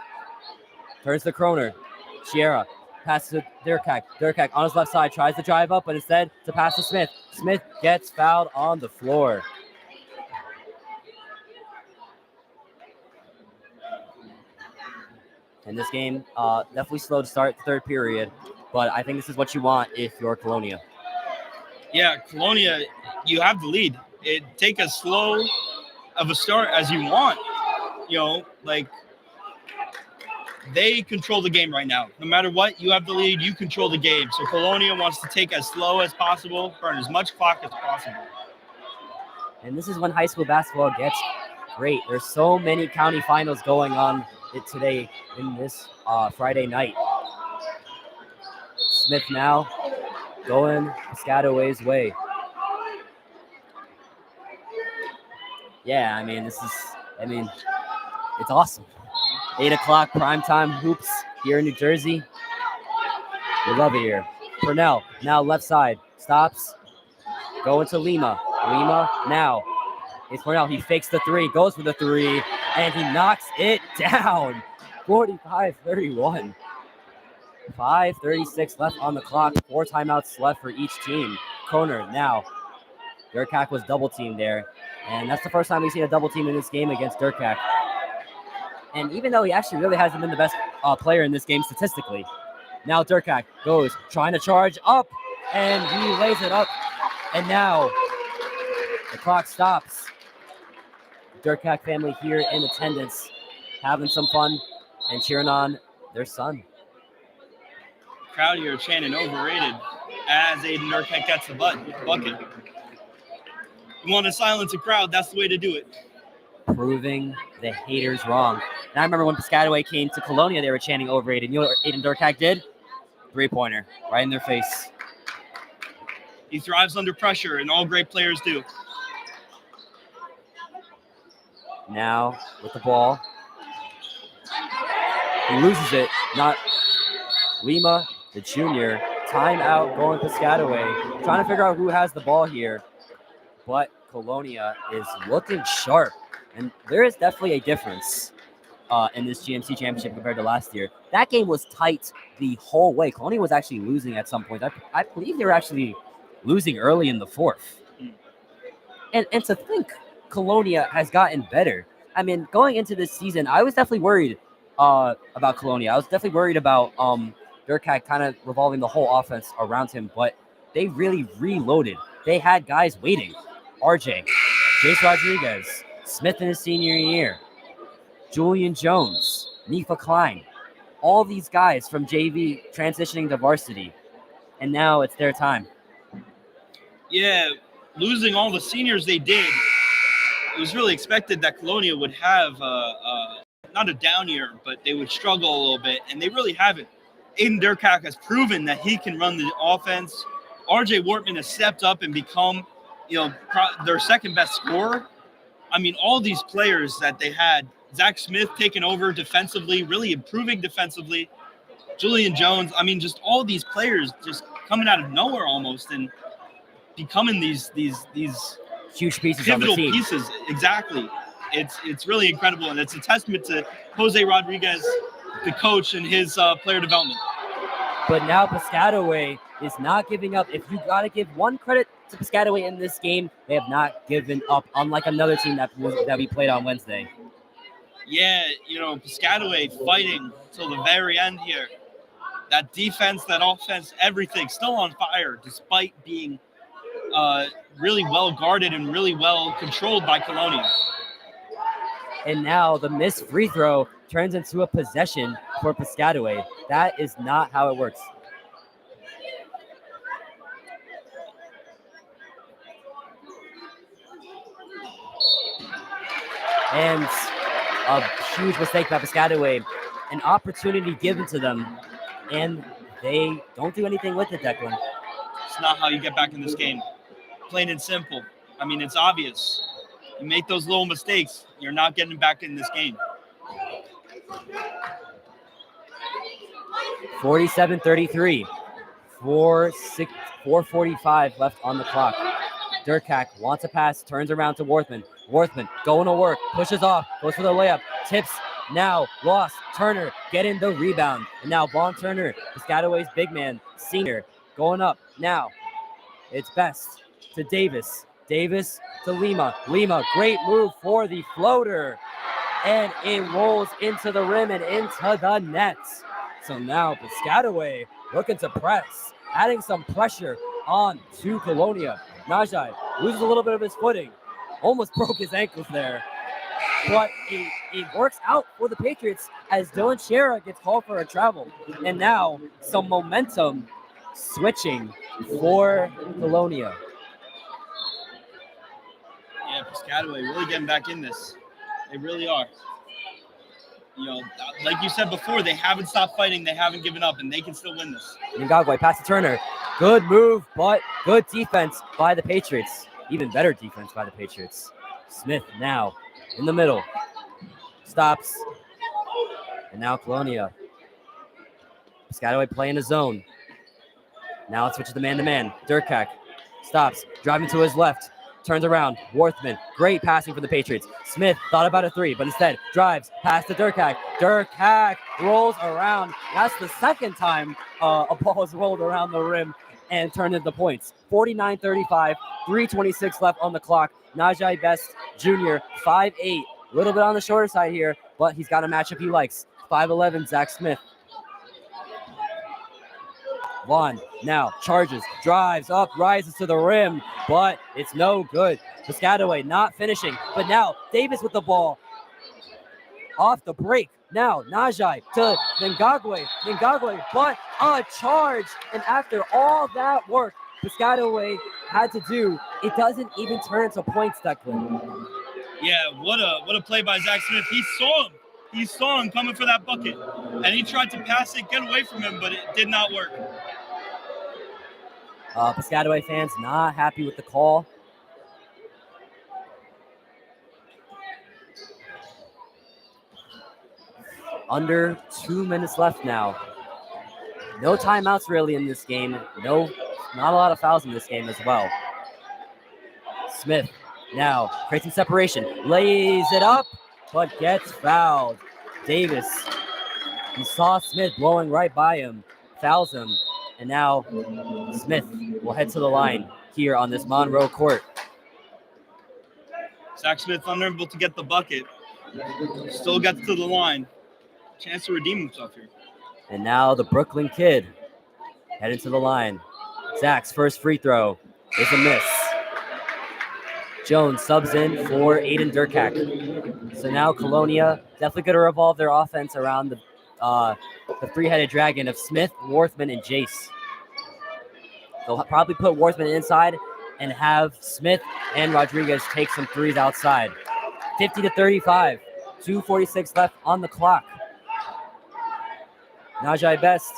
Turns to Kroner. Chiera passes to Durkax. Durkax on his left side tries to drive up, but instead to pass to Smith. Smith gets fouled on the floor. And this game definitely slow to start the third period, but I think this is what you want if you're Colonia. Yeah, Colonia, you have the lead. Take as slow of a start as you want. They control the game right now. No matter what, you have the lead, you control the game. So Colonia wants to take as slow as possible, burn as much clock as possible. And this is when high school basketball gets great. There's so many county finals going on today in this Friday night. Smith now going Piscataway's way. Yeah, I mean, it's awesome. 8 o'clock primetime hoops here in New Jersey. We love it here. Purnell now left side, stops, going to Lima. Lima now. It's Purnell. He fakes the three, goes for the three, and he knocks it down. 45-31. 5:36 left on the clock. 4 timeouts left for each team. Kroner now. Durkax was double teamed there. And that's the first time we've seen a double team in this game against Durkax. And even though he actually really hasn't been the best player in this game statistically, now Durkak goes, trying to charge up, and he lays it up. And now the clock stops. Durkak family here in attendance, having some fun and cheering on their son. Crowd here chanting overrated as Aiden Durkak gets the bucket. You want to silence a crowd, that's the way to do it. Proving the haters wrong. And I remember when Piscataway came to Colonia, they were chanting overrated. You know what Aiden Durkak did? Three-pointer, right in their face. He thrives under pressure, and all great players do. Now, with the ball. He loses it. Not Lima, the junior. Timeout going Piscataway. Trying to figure out who has the ball here. But Colonia is looking sharp. And there is definitely a difference in this GMC championship compared to last year. That game was tight the whole way. Colonia was actually losing at some point. I believe they were actually losing early in the fourth. And to think Colonia has gotten better. I mean, going into this season, I was definitely worried about Colonia. I was definitely worried about Durkak kind of revolving the whole offense around him, but they really reloaded. They had guys waiting. RJ, Jace Rodriguez, Smith in his senior year, Julian Jones, Nifa Klein, all these guys from JV transitioning to varsity, and now it's their time. Yeah, losing all the seniors they did, it was really expected that Colonia would have not a down year, but they would struggle a little bit, and they really haven't. Aiden Durkak has proven that he can run the offense. RJ Wortman has stepped up and become, their second best scorer. I mean, all these players that they had, Zach Smith taking over defensively, really improving defensively. Julian Jones, I mean, just all these players just coming out of nowhere almost and becoming these huge pieces pivotal on the team. Pieces. Exactly. It's really incredible, and it's a testament to Jose Rodriguez, the coach, and his player development. But now Piscataway is not giving up. If you got to give one credit to Piscataway in this game, they have not given up, unlike another team that we played on Wednesday. Yeah, Piscataway fighting till the very end here. That defense, that offense, everything still on fire despite being really well guarded and really well controlled by Colonia. And now the missed free throw turns into a possession for Piscataway. That is not how it works. And a huge mistake by Piscataway. An opportunity given to them, and they don't do anything with it, Declan. It's not how you get back in this game. Plain and simple. I mean, it's obvious. You make those little mistakes, you're not getting back in this game. 47-33. 4:45 left on the clock. Durkak wants a pass, turns around to Worthman. Worthman going to work, pushes off, goes for the layup, tips, now lost. Turner getting the rebound. And now Vaughn Turner, Piscataway's big man, senior, going up. Now it's Best to Davis. Davis to Lima. Lima, great move for the floater. And it rolls into the rim and into the net. So now Piscataway looking to press, adding some pressure on to Colonia. Najai loses a little bit of his footing. Almost broke his ankles there. But it works out for the Patriots as Dylan Shera gets called for a travel. And now some momentum switching for Colonia. Yeah, Piscataway really getting back in this. They really are. Like you said before, they haven't stopped fighting. They haven't given up, and they can still win this. Ngagway, pass to Turner. Good move, but good defense by the Patriots. Even better defense by the Patriots. Smith now in the middle. Stops. And now Colonia. Piscataway playing his zone. Now it switches to man-to-man. Durkak stops, driving to his left. Turns around, Worthman, great passing for the Patriots. Smith thought about a three, but instead drives, pass to Durkak. Durkak rolls around. That's the second time a ball has rolled around the rim and turned into points. 49-35, 3:26 left on the clock. Najai Best Jr., 5'8", A little bit on the shorter side here, but he's got a matchup he likes. 5'11", Zach Smith. Vaughn now charges, drives up, rises to the rim, but it's no good. Piscataway not finishing, but now Davis with the ball. Off the break. Now Najai to Ngagwe, but a charge. And after all that work Piscataway had to do, it doesn't even turn into points, Declan. Yeah, what a play by Zach Smith. He saw him coming for that bucket, and he tried to pass it, get away from him, but it did not work. Piscataway fans not happy with the call. Under 2 minutes left now. No timeouts really in this game. Not a lot of fouls in this game as well. Smith now creating separation, lays it up, but gets fouled. Davis, he saw Smith blowing right by him, fouls him, and now Smith will head to the line here on this Monroe court. Zach Smith unable to get the bucket. Still gets to the line. Chance to redeem himself here. And now the Brooklyn kid heading to the line. Zach's first free throw is a miss. Jones subs in for Aiden Durkak. So now Colonia definitely going to revolve their offense around the three-headed dragon of Smith, Worthman, and Jace. They'll probably put Worthman inside and have Smith and Rodriguez take some threes outside. 50-35, 2:46 left on the clock. Najai Best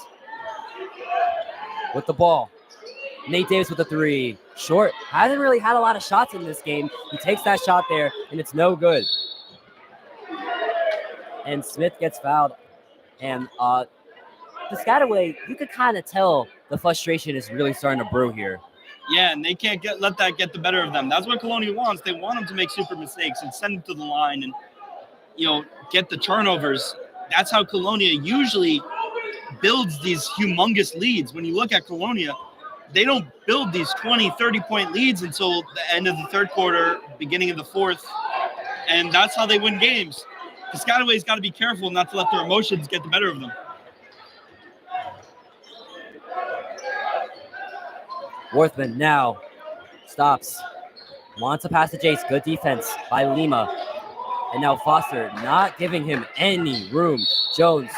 with the ball. Nate Davis with the three. Short. Hasn't really had a lot of shots in this game. He takes that shot there, and it's no good. And Smith gets fouled. And Piscataway, you could kind of tell the frustration is really starting to brew here. Yeah, and they can't let that get the better of them. That's what Colonia wants. They want them to make super mistakes and send them to the line and, get the turnovers. That's how Colonia usually builds these humongous leads. When you look at Colonia, they don't build these 20, 30-point leads until the end of the third quarter, beginning of the fourth, and that's how they win games. Piscataway's got to be careful not to let their emotions get the better of them. Worthman now stops. Wants to pass to Jace. Good defense by Lima. And now Foster not giving him any room. Jones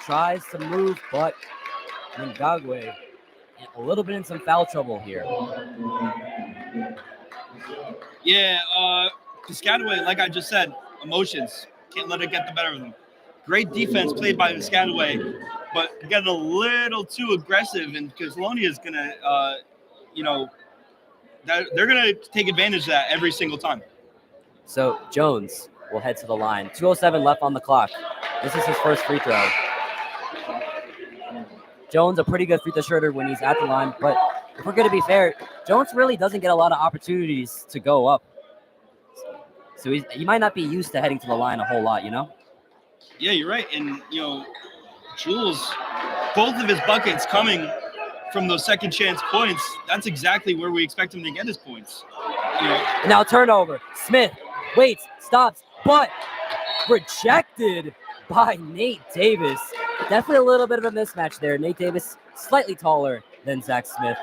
tries to move, but Ngagwe a little bit in some foul trouble here. Yeah, Piscataway, like I just said, emotions. Can't let it get the better of them. Great defense played by Piscataway, but getting a little too aggressive, and Colonia is going to, they're going to take advantage of that every single time. So Jones will head to the line. 2:07 left on the clock. This is his first free throw. Jones, a pretty good free throw shooter when he's at the line, but if we're going to be fair, Jones really doesn't get a lot of opportunities to go up. So he might not be used to heading to the line a whole lot, Yeah, you're right. And, Jules, both of his buckets coming from those second chance points, that's exactly where we expect him to get his points. Now turnover. Smith waits, stops, but rejected by Nate Davis. Definitely a little bit of a mismatch there. Nate Davis slightly taller than Zach Smith.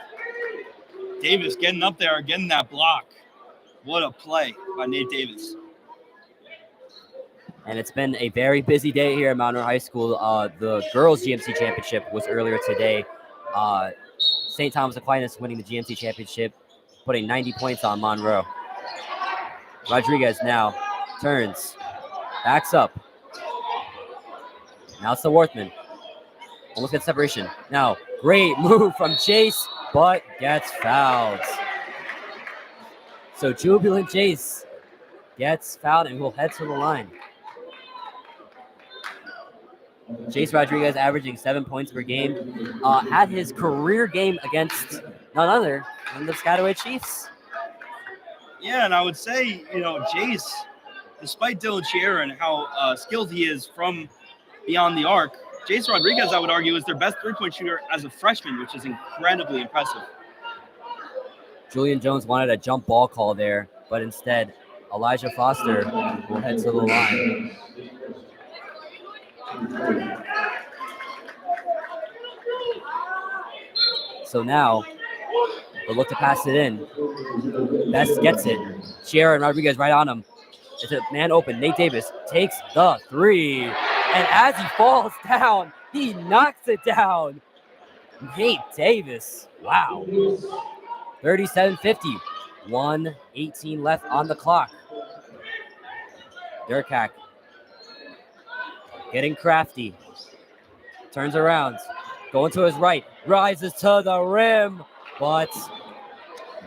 Davis getting up there, getting that block. What a play by Nate Davis. And it's been a very busy day here at Monroe High School. The girls' GMC championship was earlier today. St. Thomas Aquinas winning the GMC championship, putting 90 points on Monroe. Rodriguez now turns, backs up. Now it's the Worthman. Almost gets separation. Now, great move from Jace, but gets fouled. So Jubilant Jace gets fouled and will head to the line. Jace Rodriguez averaging 7 points per game. Had his career game against none other than the Piscataway Chiefs. Yeah, and I would say, Jace, despite Dylan Chiera and how skilled he is from beyond the arc, Jace Rodriguez, I would argue, is their best three-point shooter as a freshman, which is incredibly impressive. Julian Jones wanted a jump ball call there, but instead Elijah Foster will head to the line. So now they'll look to pass it in. Best gets it. Sierra and Rodriguez right on him. It's a man open. Nate Davis takes the three. And as he falls down, he knocks it down. Nate Davis. Wow. 37-50. 1:18 left on the clock. Durkak getting crafty. Turns around. Going to his right. Rises to the rim. But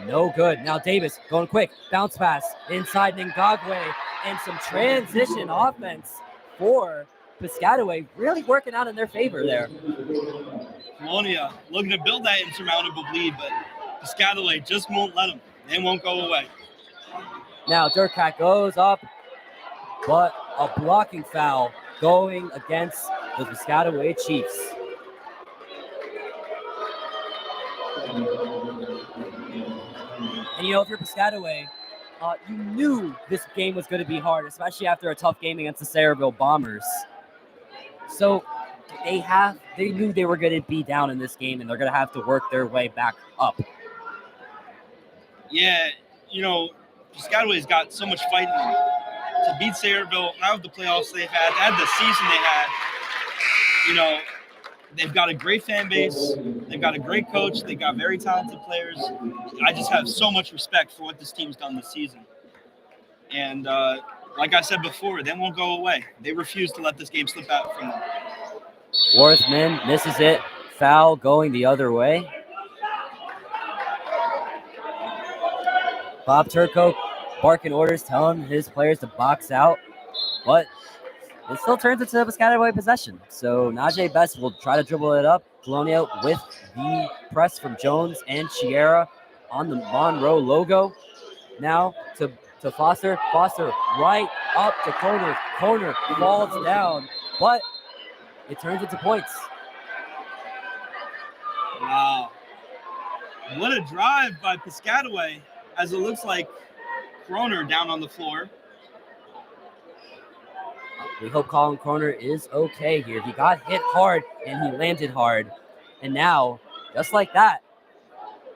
no good. Now Davis going quick. Bounce pass inside Ngagwe. And some transition offense for Piscataway. Really working out in their favor there. Colonia looking to build that insurmountable lead, but Piscataway just won't let them. They won't go away. Now Durkak goes up, but a blocking foul going against the Piscataway Chiefs. And you know, if you're Piscataway, you knew this game was going to be hard, especially after a tough game against the Sayreville Bombers. So they knew they were going to be down in this game, and they're going to have to work their way back up. Yeah, you know, Piscataway's got so much fight in them. To beat Sayreville, have the playoffs they've had the season they had. You know, they've got a great fan base. They've got a great coach. They've got very talented players. I just have so much respect for what this team's done this season. And like I said before, they won't go away. They refuse to let this game slip out from them. Worthman misses it. Foul going the other way. Bob Turco barking orders, telling his players to box out. But it still turns into a Piscataway possession. So Najee Best will try to dribble it up. Colonia with the press from Jones and Sierra on the Monroe logo. Now to Foster. Foster right up to corner. Corner falls down, but it turns into points. Wow. What a drive by Piscataway, as it looks like Kroner down on the floor. We hope Colin Kroner is okay here. He got hit hard and he landed hard. And now, just like that,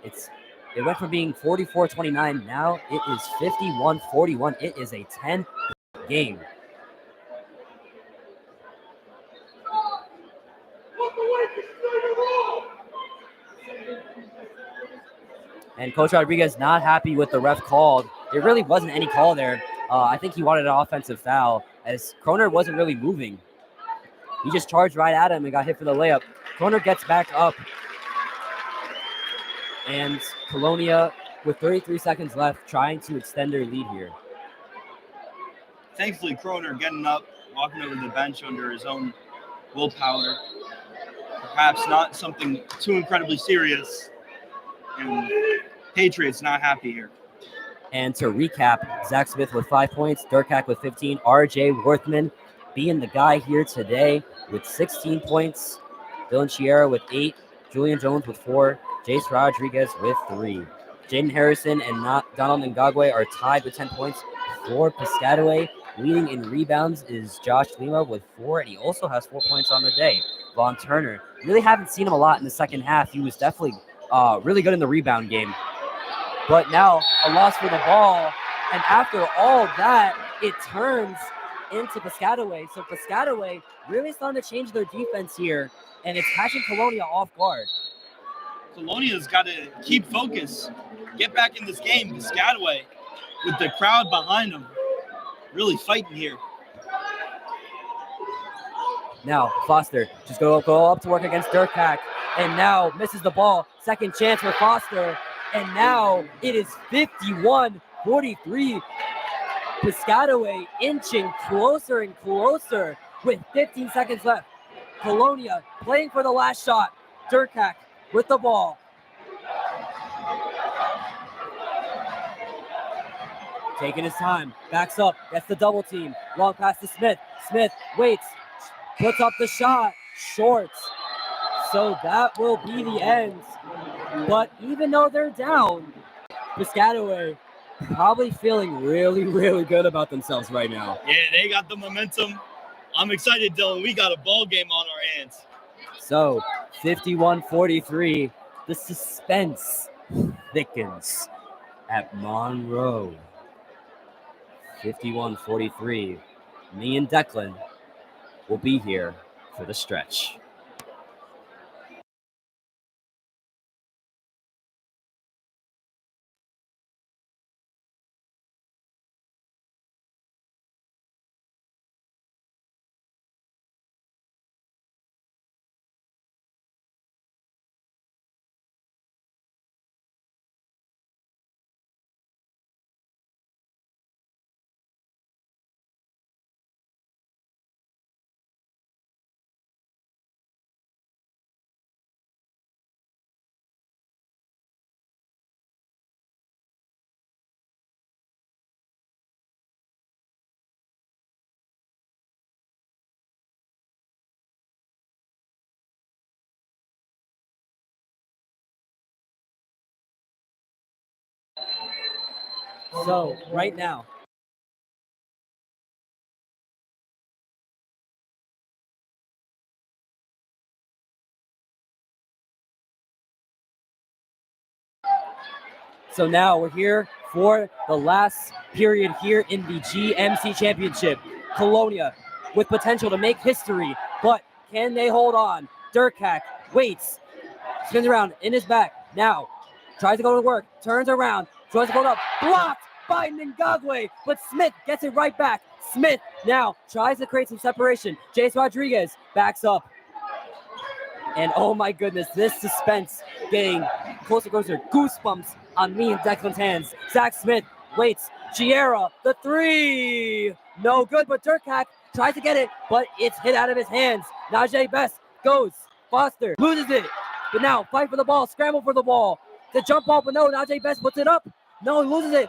it went from being 44-29. Now it is 51-41. It is a 10 game. And Coach Rodriguez not happy with the ref called. There really wasn't any call there. I think he wanted an offensive foul as Kroner wasn't really moving. He just charged right at him and got hit for the layup. Kroner gets back up. And Colonia, with 33 seconds left, trying to extend their lead here. Thankfully, Kroner getting up, walking over the bench under his own willpower. Perhaps not something too incredibly serious. And Patriots not happy here. And to recap, Zach Smith with 5 points, Durkak with 15, RJ Worthman being the guy here today with 16 points, Dylan Sierra with 8, Julian Jones with 4, Jace Rodriguez with 3. Jaden Harrison and Donald Ngagwe are tied with 10 points for Piscataway. Leading in rebounds is Josh Lima with 4, and he also has 4 points on the day. Vaughn Turner, really haven't seen him a lot in the second half. He was definitely really good in the rebound game. But now a loss for the ball. And after all that, it turns into Piscataway. So Piscataway really starting to change their defense here. And it's catching Colonia off guard. Colonia's got to keep focus, get back in this game. Piscataway, with the crowd behind them, really fighting here. Now Foster just go up to work against Durkak. And now misses the ball. Second chance for Foster. And now it is 51-43. Piscataway inching closer and closer with 15 seconds left. Colonia playing for the last shot. Durkak with the ball. Taking his time. Backs up. Gets the double team. Long pass to Smith. Smith waits. Puts up the shot. Short. So that will be the end. But even though they're down, Piscataway probably feeling really, really good about themselves right now. Yeah, they got the momentum. I'm excited, Dylan. We got a ball game on our hands. So, 51-43, the suspense thickens at Monroe. 51-43. Me and Declan will be here for the stretch. So, right now, So now we're here for the last period here in the GMC Championship. Colonia with potential to make history, but can they hold on? Durkak waits, spins around in his back. Now tries to go to work, turns around, tries to go up, blocked by Ngagwe, but Smith gets it right back. Smith now tries to create some separation. Jace Rodriguez backs up. And oh my goodness, this suspense getting closer, goosebumps on me and Declan's hands. Zach Smith waits. Giera, the three. No good, but Durkak tries to get it, but it's hit out of his hands. Najee Best goes. Foster loses it. But now fight for the ball, scramble for the ball. The jump ball, but no, Najee Best puts it up. No, he loses it.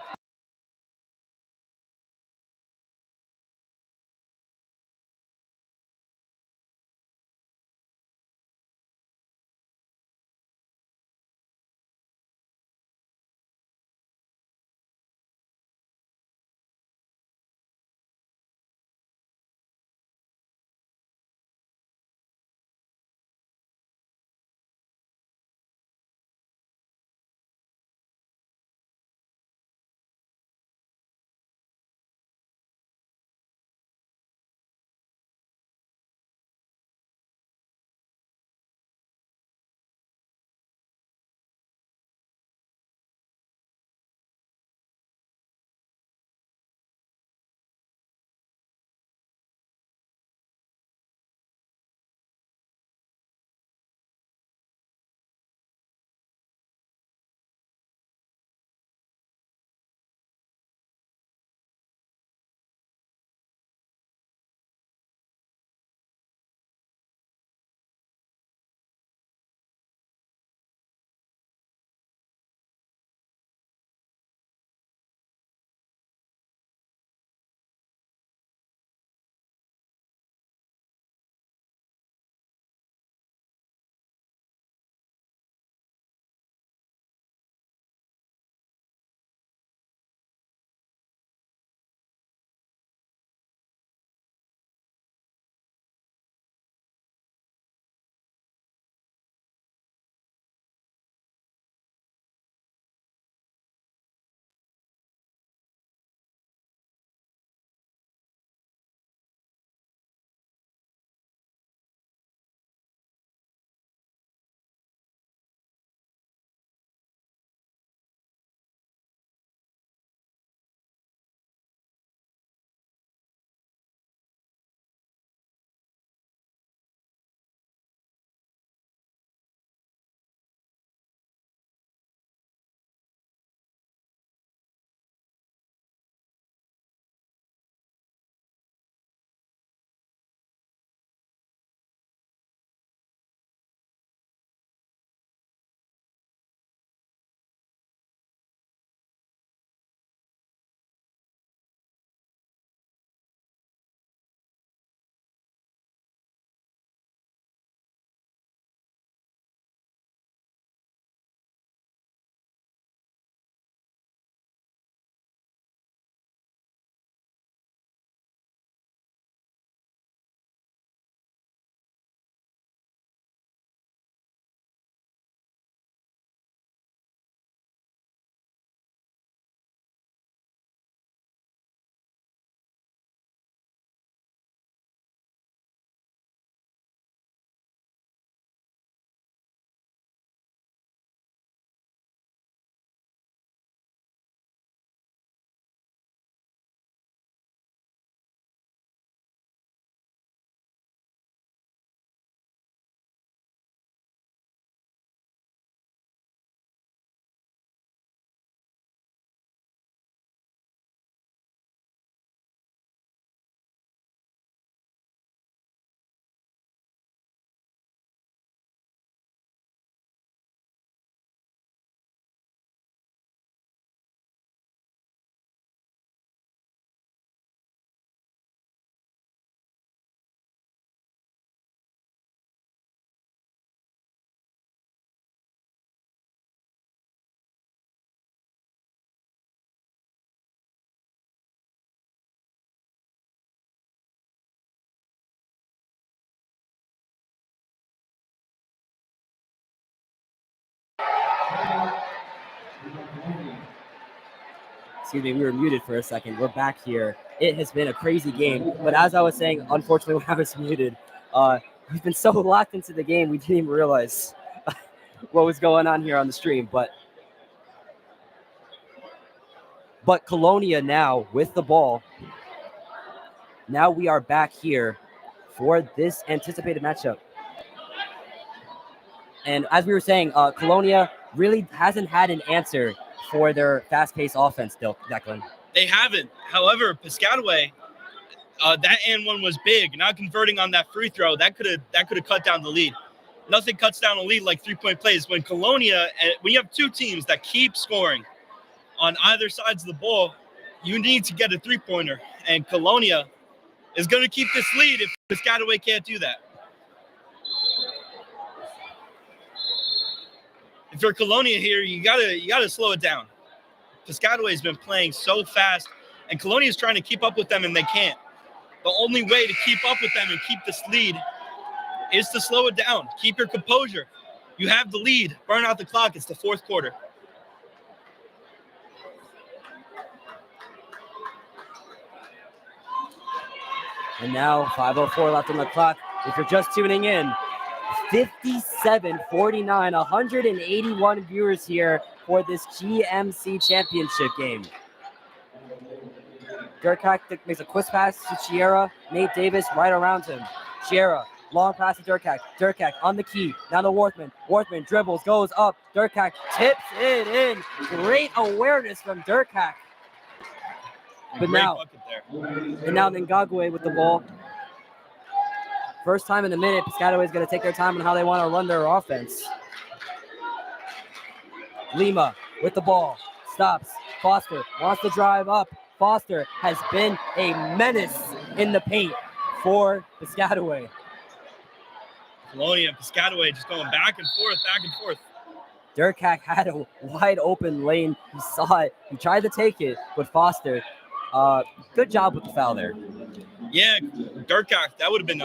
Excuse me, we were muted for a second. We're back here. It has been a crazy game, but as I was saying, unfortunately, when I was muted, we've been so locked into the game, we didn't even realize what was going on here on the stream. But Colonia now with the ball. Now we are back here for this anticipated matchup. And as we were saying, Colonia really hasn't had an answer for their fast-paced offense, Declan. They haven't. However, Piscataway, that and one was big. Not converting on that free throw, that could have cut down the lead. Nothing cuts down a lead like 3-point plays. When Colonia, when you have two teams that keep scoring on either sides of the ball, you need to get a three-pointer. And Colonia is going to keep this lead if Piscataway can't do that. If you're Colonia here, you gotta slow it down. Piscataway has been playing so fast, and Colonia is trying to keep up with them, and they can't. The only way to keep up with them and keep this lead is to slow it down. Keep your composure. You have the lead. Burn out the clock. It's the fourth quarter. And now 5:04 left on the clock. If you're just tuning in, 57-49, 181 viewers here for this GMC championship game. Durkak makes a quick pass to Chiera. Nate Davis right around him. Chiera, long pass to Durkak. Durkak on the key. Now to Worthman. Worthman dribbles, goes up. Durkak tips it in. Great awareness from Durkak. But now Ngagwe with the ball. First time in a minute, Piscataway is going to take their time on how they want to run their offense. Lima with the ball. Stops. Foster wants to drive up. Foster has been a menace in the paint for Piscataway. Colonia and Piscataway just going back and forth, back and forth. Durkak had a wide open lane. He saw it. He tried to take it, but Foster, good job with the foul there. Yeah, Durkak, that would have been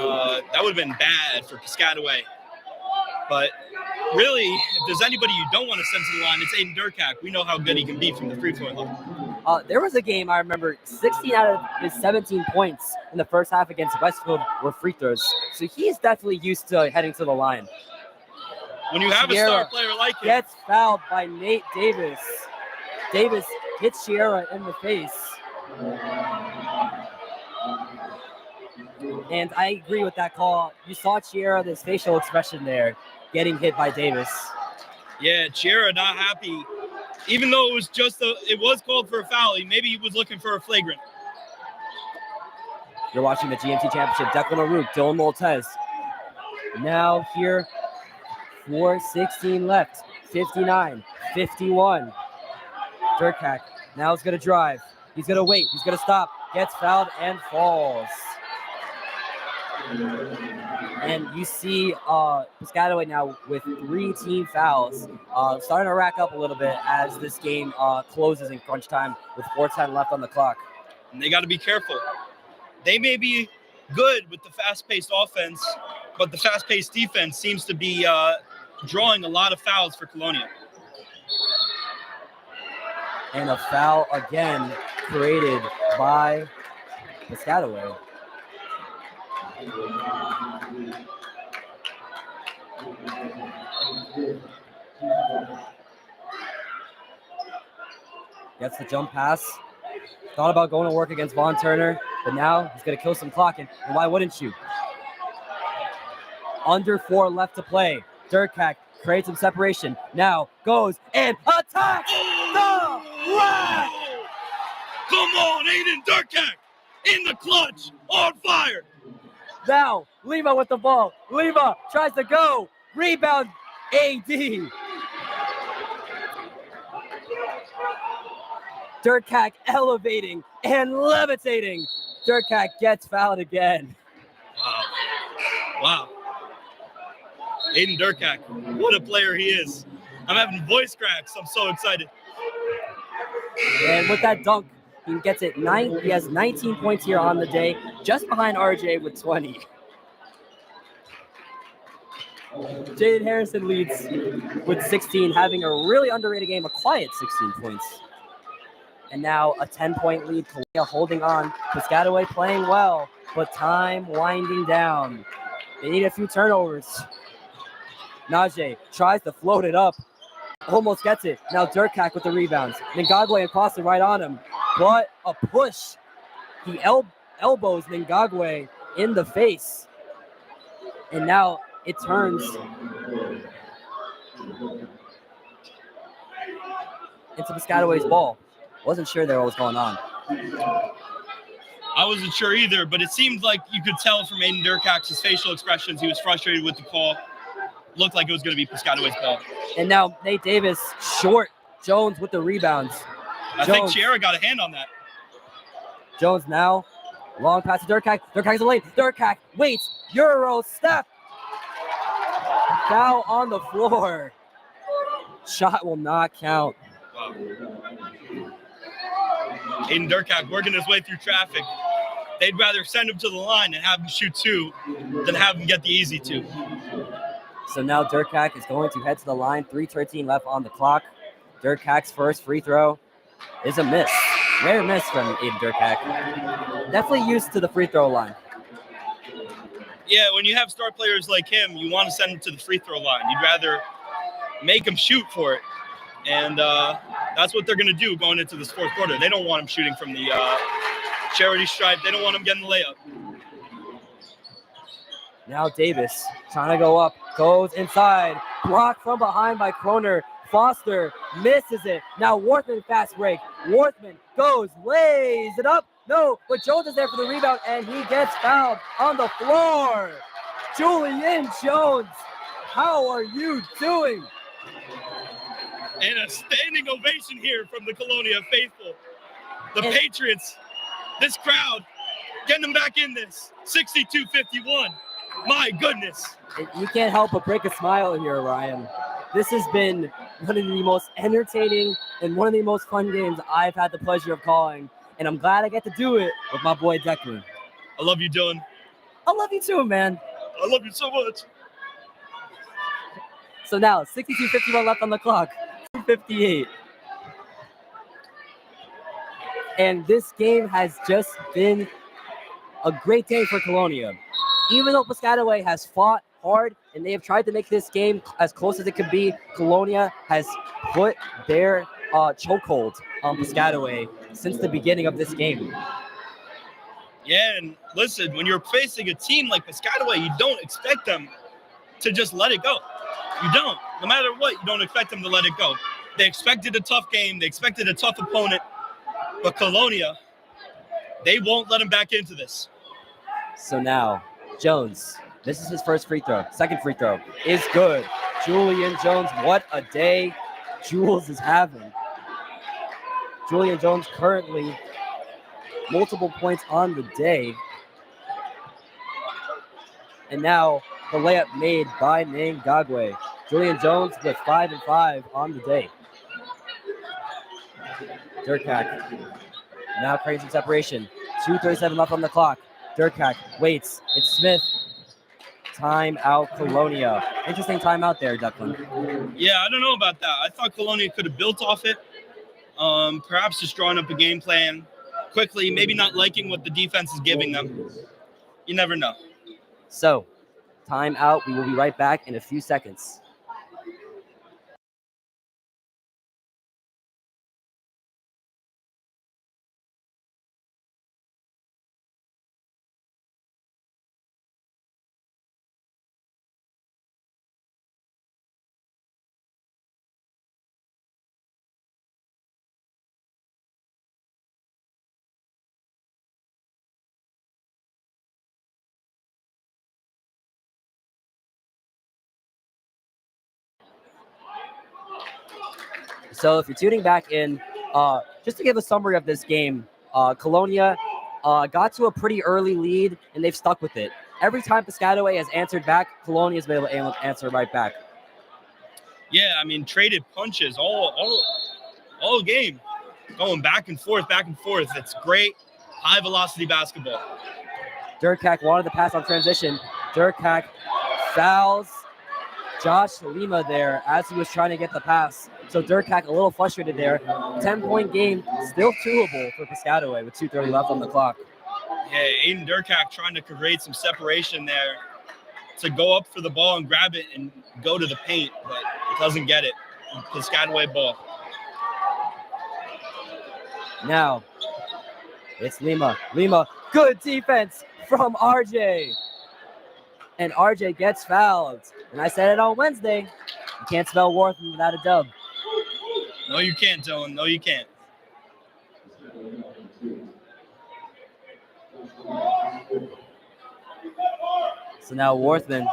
bad for Piscataway. But really, if there's anybody you don't want to send to the line, it's Aiden Durkak. We know how good he can be from the free throw line. There was a game I remember 16 out of his 17 points in the first half against Westfield were free throws. So he's definitely used to heading to the line. When you have a star player like him. Gets fouled by Nate Davis. Davis hits Chiera in the face. And I agree with that call. You saw Chiera, this facial expression there, getting hit by Davis. Yeah, Chiera not happy. Even though it was called for a foul, maybe he was looking for a flagrant. You're watching the GMT Championship. Declan Rourke, Dylan Maltez. Now here, 4:16 left. 59-51. Durkak now is going to drive. He's going to wait. He's going to stop. Gets fouled and falls. And you see Piscataway now with 3 team fouls, starting to rack up a little bit as this game closes in crunch time with 4:10 left on the clock. And they got to be careful. They may be good with the fast-paced offense, but the fast-paced defense seems to be drawing a lot of fouls for Colonia. And a foul again created by Piscataway. Gets the jump pass. Thought about going to work against Vaughn Turner, but now he's going to kill some clock. And why wouldn't you? Under 4 left to play. Durkak creates some separation. Now goes and attacks the rack. Come on, Aiden Durkak in the clutch, on fire. Now Lima with the ball. Lima tries to go. Rebound, AD. Durkak elevating and levitating. Durkak gets fouled again. Wow. Aiden Durkak, what a player he is. I'm having voice cracks. I'm so excited. And with that dunk, he gets it 9. He has 19 points here on the day, just behind RJ with 20. Jaden Harrison leads with 16, having a really underrated game, a quiet 16 points. And now a 10-point lead. Colonia holding on. Piscataway playing well, but time winding down. They need a few turnovers. Najee tries to float it up. Almost gets it. Now Durkak with the rebounds. Ngagwe and Foster right on him. But a push. He elbows Ngagwe in the face. And now it turns into Piscataway's ball. Wasn't sure there what was going on. I wasn't sure either, but it seemed like you could tell from Aiden Durkak's facial expressions he was frustrated with the call. Looked like it was going to be Piscataway's ball. And now Nate Davis short. Jones with the rebounds. I think Chiara got a hand on that. Jones now. Long pass to Durkak. Durkak's the lane. Durkak waits. Euro step. Foul on the floor. Shot will not count. Wow. Aiden Durkak working his way through traffic. They'd rather send him to the line and have him shoot two than have him get the easy two. So now Durkak is going to head to the line. 3:13 left on the clock. Durkak's first free throw is a miss. Rare miss from Aiden Durkak. Definitely used to the free throw line. Yeah, when you have star players like him, you want to send him to the free throw line. You'd rather make him shoot for it. And that's what they're going to do going into this fourth quarter. They don't want him shooting from the charity stripe. They don't want him getting the layup. Now Davis trying to go up, goes inside, blocked from behind by Kroner. Foster misses it. Now Worthman fast break. Worthman goes, lays it up. No, but Jones is there for the rebound, and he gets fouled on the floor. Julian Jones, how are you doing? And a standing ovation here from the Colonia faithful. The Patriots, this crowd, getting them back in this. 62-51. My goodness. You can't help but break a smile here, Ryan. This has been one of the most entertaining and one of the most fun games I've had the pleasure of calling. And I'm glad I get to do it with my boy Declan. I love you, Dylan. I love you too, man. I love you so much. So now, 62-51 left on the clock. 2:58. And this game has just been a great day for Colonia. Even though Piscataway has fought hard and they have tried to make this game as close as it could be, Colonia has put their chokehold on Piscataway since the beginning of this game. Yeah, and listen, when you're facing a team like Piscataway, you don't expect them to just let it go. You don't. No matter what, you don't expect them to let it go. They expected a tough game. They expected a tough opponent. But Colonia, they won't let him back into this. So now, Jones, this is his first free throw. Second free throw is good. Julian Jones, what a day Jules is having. Julian Jones currently multiple points on the day. And now the layup made by Ngagwe. Julian Jones with 5 and 5 on the day. Durkak now creating some separation. 2:37 left on the clock. Durkak waits. It's Smith. Timeout, Colonia. Interesting timeout there, Declan. Yeah, I don't know about that. I thought Colonia could have built off it. Perhaps just drawing up a game plan quickly, maybe not liking what the defense is giving them. You never know. So, timeout. We will be right back in a few seconds. So if you're tuning back in, just to give a summary of this game, Colonia got to a pretty early lead, and they've stuck with it. Every time Piscataway has answered back, Colonia has been able to answer right back. Yeah, I mean, traded punches all game, going back and forth, back and forth. It's great, high-velocity basketball. Durkak wanted the pass on transition. Durkak fouls Josh Lima there as he was trying to get the pass So Durkak a little frustrated there. 10-point game, still doable for Piscataway with 2:30 left on the clock. Yeah, Aiden Durkak trying to create some separation there to go up for the ball and grab it and go to the paint, but doesn't get it. Piscataway ball. Now, it's Lima. Lima, good defense from RJ. And RJ gets fouled. And I said it on Wednesday. You can't spell Worthman without a dub. No, you can't, Dylan. No, you can't. So now Worthman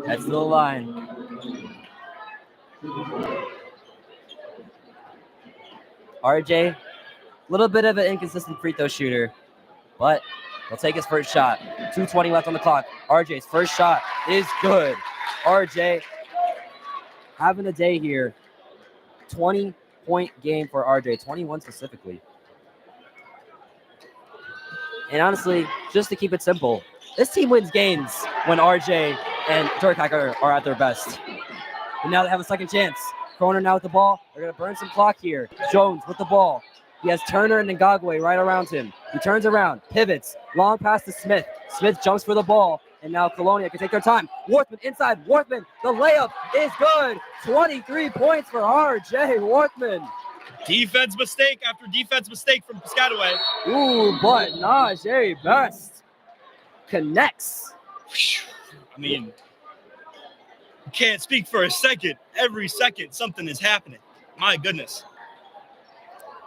heads to the line. RJ, a little bit of an inconsistent free throw shooter, but he'll take his first shot. 2:20 left on the clock. RJ's first shot is good. RJ having a day here. 20-point game for RJ, 21 specifically. And honestly, just to keep it simple, this team wins games when RJ and Durkak are at their best. And now they have a second chance. Corner now with the ball. They're going to burn some clock here. Jones with the ball. He has Turner and Ngagwe right around him. He turns around, pivots, long pass to Smith. Smith jumps for the ball, and now Colonia can take their time. Worthman inside. Worthman, the layup is good. 23 points for RJ Worthman. Defense mistake after defense mistake from Piscataway. Ooh, but Najee Best connects. I mean, you can't speak for a second. Every second, something is happening. My goodness.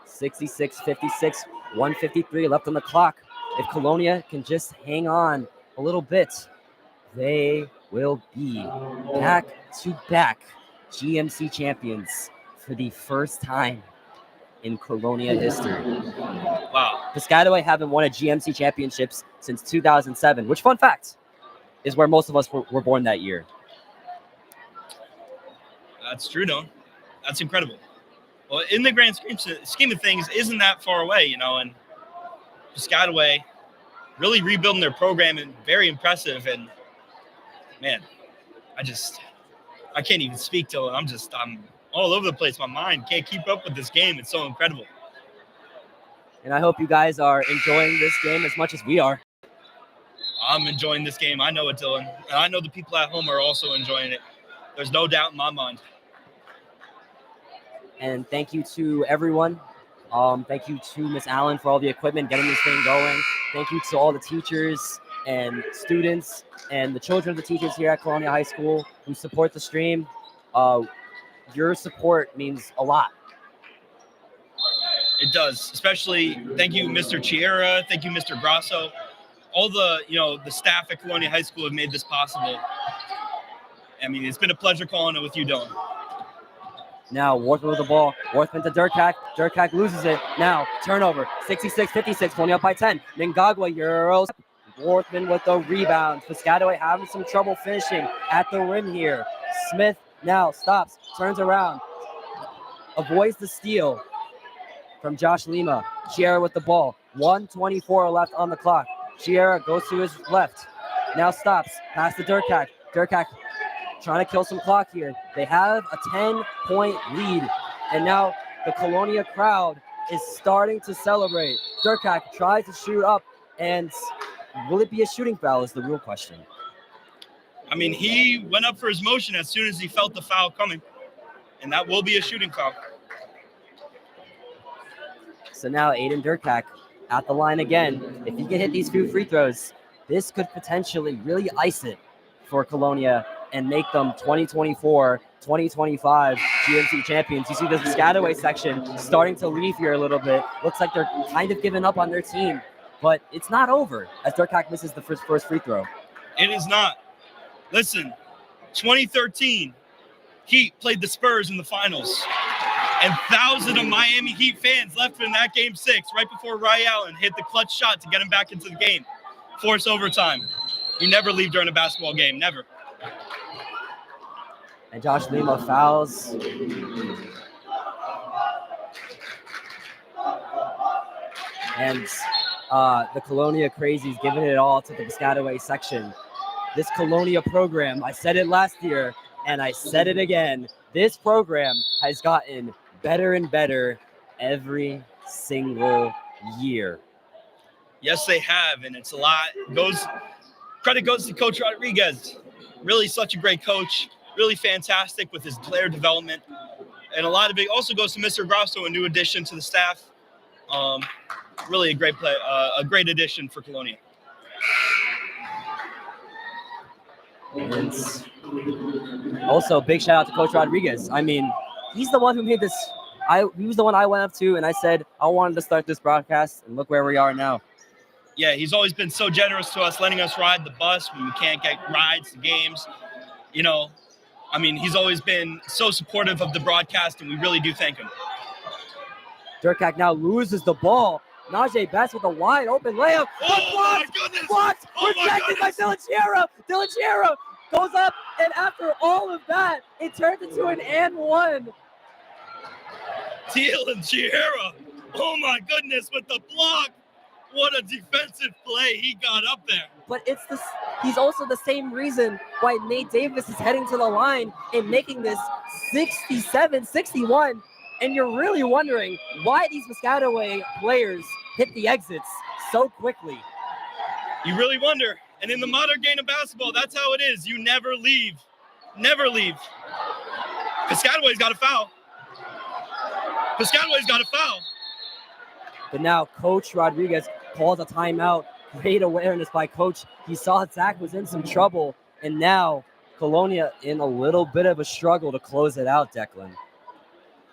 66-56, 153 left on the clock. If Colonia can just hang on a little bit, they will be back-to-back GMC champions for the first time in Colonia history. Wow. Piscataway haven't won a GMC championships since 2007, which, fun fact, is where most of us were born that year. That's true, though. That's incredible. Well, in the grand scheme of things, isn't that far away, and Piscataway really rebuilding their program and very impressive. And man, I can't even speak till I'm all over the place. My mind can't keep up with this game. It's so incredible. And I hope you guys are enjoying this game as much as we are. I'm enjoying this game. I know it, Dylan. And I know the people at home are also enjoying it. There's no doubt in my mind. And thank you to everyone. Thank you to Miss Allen for all the equipment, getting this thing going. Thank you to all the teachers and students and the children of the teachers here at Colonia High School who support the stream. Your support means a lot. It does. Especially thank you, Mr. Chiera. Thank you, Mr. Grasso. All the staff at Colonia High School have made this possible. I mean, it's been a pleasure calling it with you, Dylan. Now, Worthman with the ball. Worthman to Durkak. Durkak loses it. Now, turnover. 66-56, Colonia up by 10. Ngagwe, Euros. Worthman with the rebound. Piscataway having some trouble finishing at the rim here. Smith now stops, turns around, avoids the steal from Josh Lima. Chiera with the ball. 1:24 left on the clock. Chiera goes to his left. Now stops. Pass to Durkak. Durkak trying to kill some clock here. They have a 10-point lead. And now the Colonia crowd is starting to celebrate. Durkak tries to shoot up, and will it be a shooting foul is the real question. I mean, he went up for his motion as soon as he felt the foul coming. And that will be a shooting foul. So now Aiden Durkak at the line again. If he can hit these few free throws, this could potentially really ice it for Colonia and make them 2024, 2025 GMC champions. You see the Piscataway section starting to leave here a little bit. Looks like they're kind of giving up on their team, but it's not over as Durkak misses the first free throw. It is not. Listen, 2013, Heat played the Spurs in the finals, and thousands of Miami Heat fans left in that game 6 right before Ray Allen hit the clutch shot to get him back into the game. Force overtime. You never leave during a basketball game, never. And Josh Lima fouls. And the Colonia crazies giving it all to the Piscataway section. This Colonia program, I said it last year, And I said it again. This program has gotten better and better every single year. Yes, they have, and it's a lot. Credit goes to Coach Rodriguez. Really such a great coach. Really fantastic with his player development. And a lot of it also goes to Mr. Grosso, a new addition to the staff. Really a great addition for Colonia. And also, big shout out to Coach Rodriguez. I mean, he's the one who made this. He was the one I went up to, and I said I wanted to start this broadcast, and look where we are now. Yeah, he's always been so generous to us, letting us ride the bus when we can't get rides to games. You know, I mean, he's always been so supportive of the broadcast, and we really do thank him. Durkak now loses the ball. Najee Best with a wide open layup. Oh, my goodness. Blocked. Oh, my Protected by goodness. Dylan Chiera. Dylan Chiera goes up, and after all of that, it turns into an and one. Dylan Chiera. Oh, my goodness, with the block. What a defensive play he got up there. But he's also the same reason why Nate Davis is heading to the line and making this 67-61. And you're really wondering why these Piscataway players hit the exits so quickly. You really wonder. And in the modern game of basketball, that's how it is. You never leave. Never leave. Piscataway's got a foul. Piscataway's got a foul. But now Coach Rodriguez calls a timeout. Great awareness by Coach. He saw Zach was in some trouble. And now Colonia in a little bit of a struggle to close it out, Declan.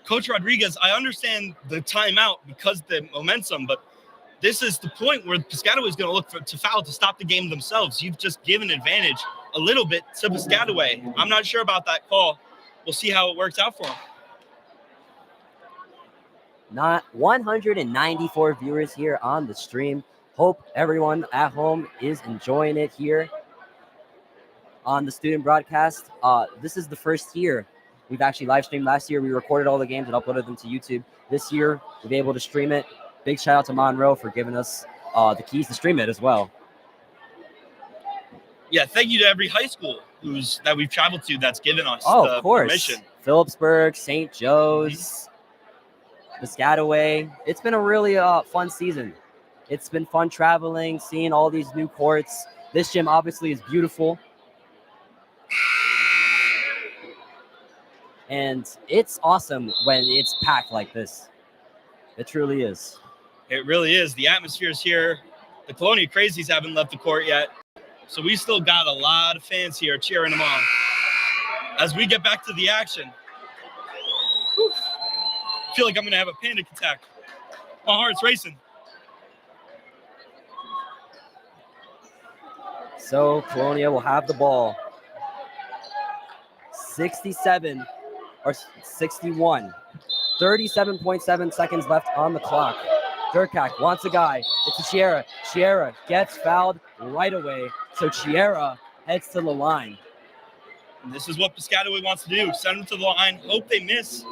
Coach Rodriguez, I understand the timeout because of the momentum, but this is the point where Piscataway is going to look to foul to stop the game themselves. You've just given advantage a little bit to Piscataway. I'm not sure about that call. We'll see how it works out for him. Not 194 viewers here on the stream. Hope everyone at home is enjoying it here on the student broadcast. This is the first year we've actually live streamed. Last year we recorded all the games and uploaded them to YouTube. This year we'll be able to stream it. Big shout out to Monroe for giving us the keys to stream it as well. Yeah, thank you to every high school that we've traveled to that's given us of course. Permission. Phillipsburg, St. Joe's, Piscataway. It's been a really fun season. It's been fun traveling, seeing all these new courts. This gym obviously is beautiful. And it's awesome when it's packed like this. It truly is. It really is. The atmosphere is here. The Colonia Crazies haven't left the court yet. So we still got a lot of fans here cheering them on. As we get back to the action, I feel like I'm going to have a panic attack. My heart's racing. So Colonia will have the ball. 67 or 61. 37.7 seconds left on the clock. Durkak wants a guy. It's a Chiera. Chiera gets fouled right away. So Chiera heads to the line. And this is what Piscataway wants to do. Send them to the line, hope they miss,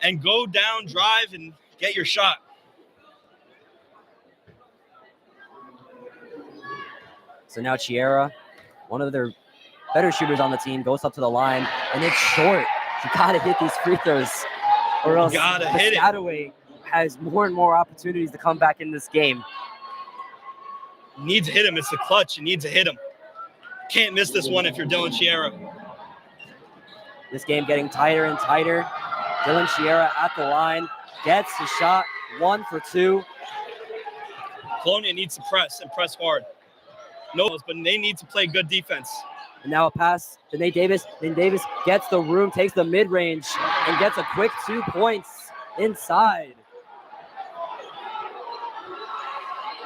and go down, drive, and get your shot. So now Chiera, one of their better shooters on the team, goes up to the line, and it's short. You got to hit these free throws, or else Piscataway has more and more opportunities to come back in this game. You need to hit him. It's the clutch. You need to hit him. Can't miss this one if you're Dylan Chiera. This game getting tighter and tighter. Dylan Chiera at the line, gets the shot, 1 for 2. Colonia needs to press and press hard. No, but they need to play good defense. And now a pass to Nate Davis. Then Davis gets the room, takes the mid-range, and gets a quick 2 points inside.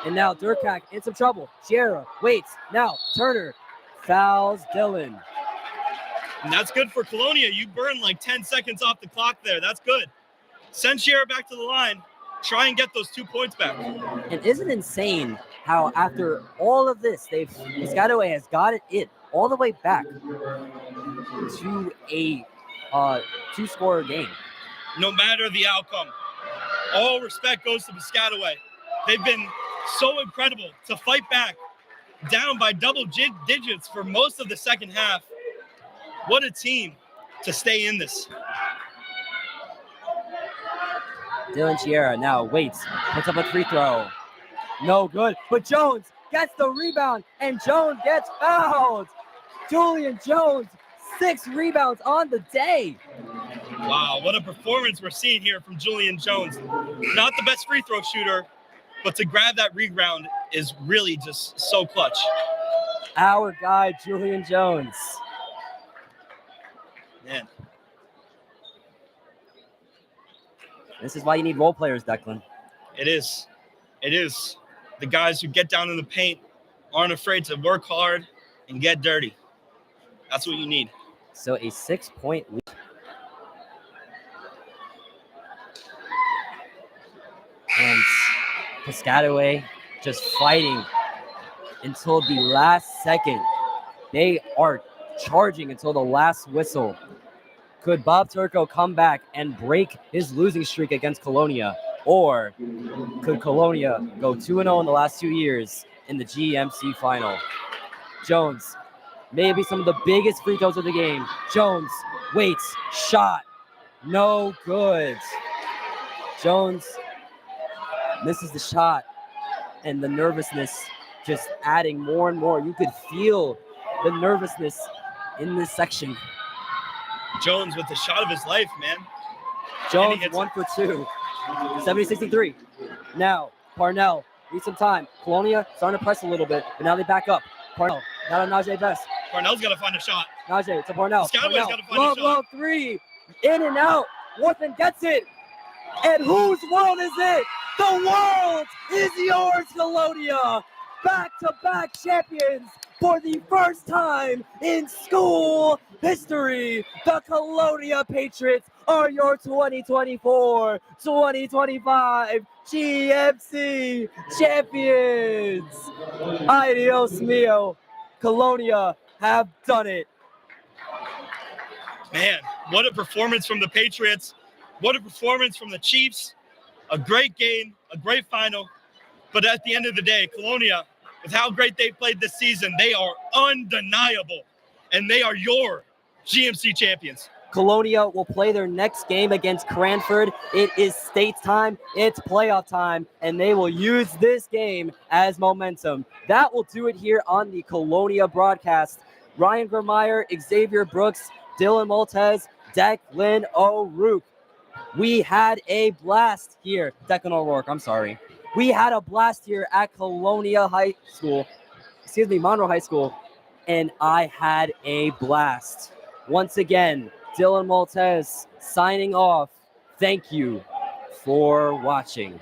And now Durkak in some trouble. Chiera waits. Now Turner fouls Dylan. And that's good for Colonia. You burn like 10 seconds off the clock there. That's good. Send Chiera back to the line. Try and get those 2 points back. And isn't it insane how after all of this, Piscataway has got it all the way back to a 2-score game. No matter the outcome, all respect goes to Piscataway. They've been so incredible to fight back down by double digits for most of the second half. What a team to stay in this. Dylan Chiera now waits, puts up a free throw. No good, but Jones gets the rebound, and Jones gets fouled. Julian Jones, 6 rebounds on the day. Wow, what a performance we're seeing here from Julian Jones. Not the best free throw shooter, but to grab that rebound is really just so clutch. Our guy, Julian Jones. Man, This is why you need role players, Declan. it is. It is. The guys who get down in the paint aren't afraid to work hard and get dirty. That's what you need. So a 6-point lead. And Piscataway just fighting until the last second. They are charging until the last whistle. Could Bob Turco come back and break his losing streak against Colonia? Or could Colonia go 2-0 in the last 2 years in the GMC final? Jones, maybe some of the biggest free throws of the game. Jones waits, shot, no good. Jones misses the shot, and the nervousness just adding more and more. You could feel the nervousness in this section. Jones with the shot of his life, man. Jones 1 for 2, 70-63. Now, Parnell needs some time. Colonia starting to press a little bit, but now they back up. Parnell, now to Najee Best. Parnell's got to find a shot. Najee to Parnell. Piscataway's Parnell, got to find a shot. low 3, in and out. Warthen gets it. And whose world is it? The world is yours, Colonia. Back-to-back champions for the first time in school history. The Colonia Patriots are your 2024-2025 GMC champions. Adios mio. Colonia have done it. Man, what a performance from the Patriots. What a performance from the Chiefs. A great game, a great final. But at the end of the day, Colonia, with how great they played this season, they are undeniable. And they are your GMC champions. Colonia will play their next game against Cranford. It is state time, it's playoff time, and they will use this game as momentum. That will do it here on the Colonia broadcast. Ryan Grimmeyer, Xavier Brooks, Dylan Maltez, Declan O'Rourke. We had a blast here. Declan O'Rourke, I'm sorry. We had a blast here at Monroe High School, and I had a blast. Once again, Dylan Maltez signing off. Thank you for watching.